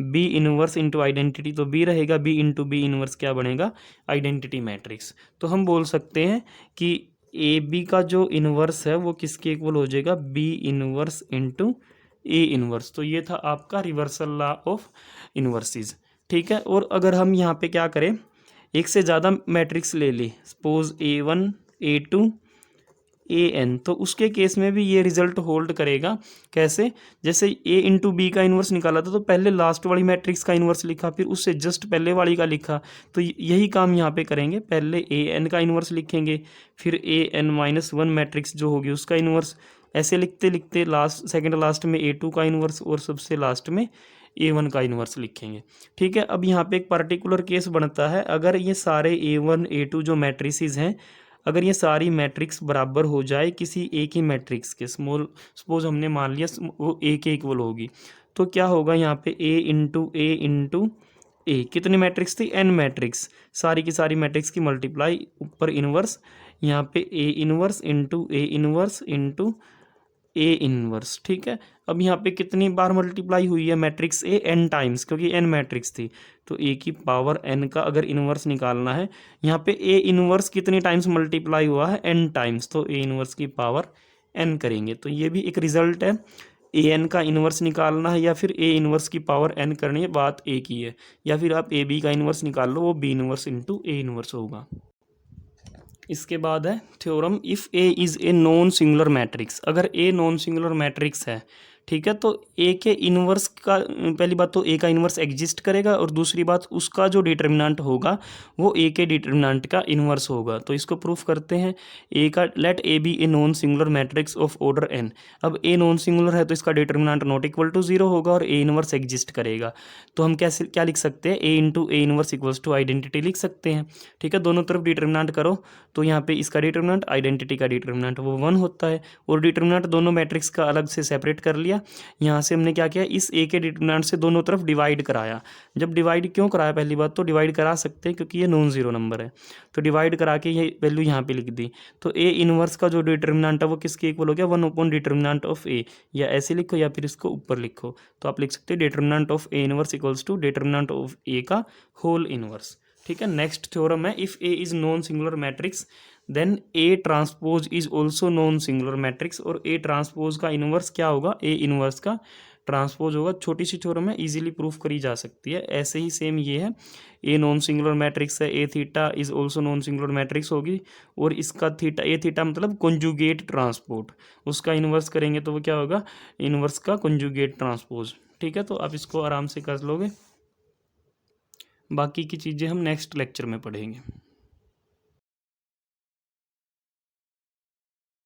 Speaker 1: बी इनवर्स इंटू आइडेंटिटी तो बी रहेगा, बी इंटू बी इनवर्स क्या बनेगा, आइडेंटिटी मैट्रिक्स। तो हम बोल सकते हैं कि ए बी का जो इनवर्स है वो किसके इक्वल हो जाएगा, B inverse into A inverse. तो ये था आपका रिवर्सल लॉ ऑफ इनवर्सिस। ठीक है, और अगर हम यहाँ पे क्या करें, एक से ज़्यादा मैट्रिक्स ले ले, सपोज A1 A2 AN, तो उसके केस में भी ये रिजल्ट होल्ड करेगा। कैसे? जैसे A इंटू बी का इन्वर्स निकाला था तो पहले लास्ट वाली मैट्रिक्स का इन्वर्स लिखा, फिर उससे जस्ट पहले वाली का लिखा, तो यही काम यहाँ पे करेंगे। पहले AN का इन्वर्स लिखेंगे, फिर AN-1 मैट्रिक्स जो होगी उसका इन्वर्स, ऐसे लिखते लिखते लास्ट सेकंड लास्ट में A2 का इन्वर्स और सबसे लास्ट में A1 का इन्वर्स लिखेंगे। ठीक है, अब यहाँ पे एक पर्टिकुलर केस बनता है, अगर ये सारे A1 A2 जो मैट्रिसेस हैं, अगर ये सारी मैट्रिक्स बराबर हो जाए किसी एक ही मैट्रिक्स के, स्मॉल सपोज हमने मान लिया वो A के इक्वल होगी, तो क्या होगा यहाँ पे A इंटू A, कितनी मैट्रिक्स थी? N मैट्रिक्स, सारी की सारी मैट्रिक्स की मल्टीप्लाई ऊपर इन्वर्स, यहाँ पे A inverse into A inverse into A inverse. ठीक है, अब यहाँ पे कितनी बार मल्टीप्लाई हुई है मैट्रिक्स A? N टाइम्स, क्योंकि N मैट्रिक्स थी, तो A की पावर N का अगर इन्वर्स निकालना है, यहाँ पे A इन्वर्स कितनी टाइम्स मल्टीप्लाई हुआ है? N टाइम्स, तो A इन्वर्स की पावर N करेंगे। तो ये भी एक रिजल्ट है, AN का इन्वर्स निकालना है या फिर A इन्वर्स की पावर N करनी है, बात एक ही है। या फिर आप AB का इन्वर्स निकाल लो, वो B inverse into A inverse होगा। इसके बाद है theorem, if A is a non singular matrix, अगर A नॉन सिंगुलर मैट्रिक्स है, ठीक है, तो A के इन्वर्स का, पहली बात तो A का इन्वर्स एग्जिस्ट करेगा, और दूसरी बात उसका जो डिटर्मिनेंट होगा वो A के डिटर्मिनेंट का इन्वर्स होगा। तो इसको प्रूफ करते हैं। A का, let A be a non singular matrix of order n, अब A नॉन सिंगुलर है तो इसका डिटर्मिनेंट नॉट इक्वल टू 0 होगा और A इन्वर्स एग्जिस्ट करेगा। तो हम कैसे क्या लिख सकते हैं? A into A inverse equals to identity लिख सकते हैं। ठीक है, दोनों तरफ डिटर्मिनेंट करो, तो यहाँ पे इसका डिटर्मिनेंट, आइडेंटिटी का डिटर्मिनेंट वो 1 होता है, और डिटर्मिनेंट दोनों मैट्रिक्स का अलग से सेपरेट कर लिया। यहाँ से हमने क्या किया, इस A के डिटर्मिनेंट से दोनों तरफ डिवाइड कराया। जब डिवाइड क्यों कराया? पहली बात तो डिवाइड करा सकते हैं क्योंकि ये नॉन जीरो नंबर है, तो डिवाइड करा के ये वैल्यू यहाँ पे लिख दी। तो A इनवर्स का जो डिटर्मिनेंट है वो किसके इक्वल हो गया? 1 अपॉन डिटर्मिनेंट ऑफ A, या ऐसे लिखो या फिर इसको ऊपर लिखो, तो आप लिख सकते हैं determinant of A inverse equals to determinant of A का होल इनवर्स। ठीक है, नेक्स्ट थ्योरम है, if A is non singular matrix then A transpose is also non singular matrix, और A ट्रांसपोज का इनवर्स क्या होगा? A इनवर्स का transpose होगा। छोटी सी थ्योरम है, इजीली प्रूफ करी जा सकती है। ऐसे ही सेम ये है, A नॉन सिंगुलर मैट्रिक्स है, A theta is also non singular matrix होगी, और इसका थीटा, A थीटा मतलब कॉन्जुगेट ट्रांसपोर्ट, उसका इनवर्स करेंगे तो वो क्या होगा? इनवर्स का कॉन्जुगेट ट्रांसपोज। ठीक है, तो आप इसको आराम से कर लोगे, बाकी की चीज़ें हम नेक्स्ट लेक्चर में पढ़ेंगे।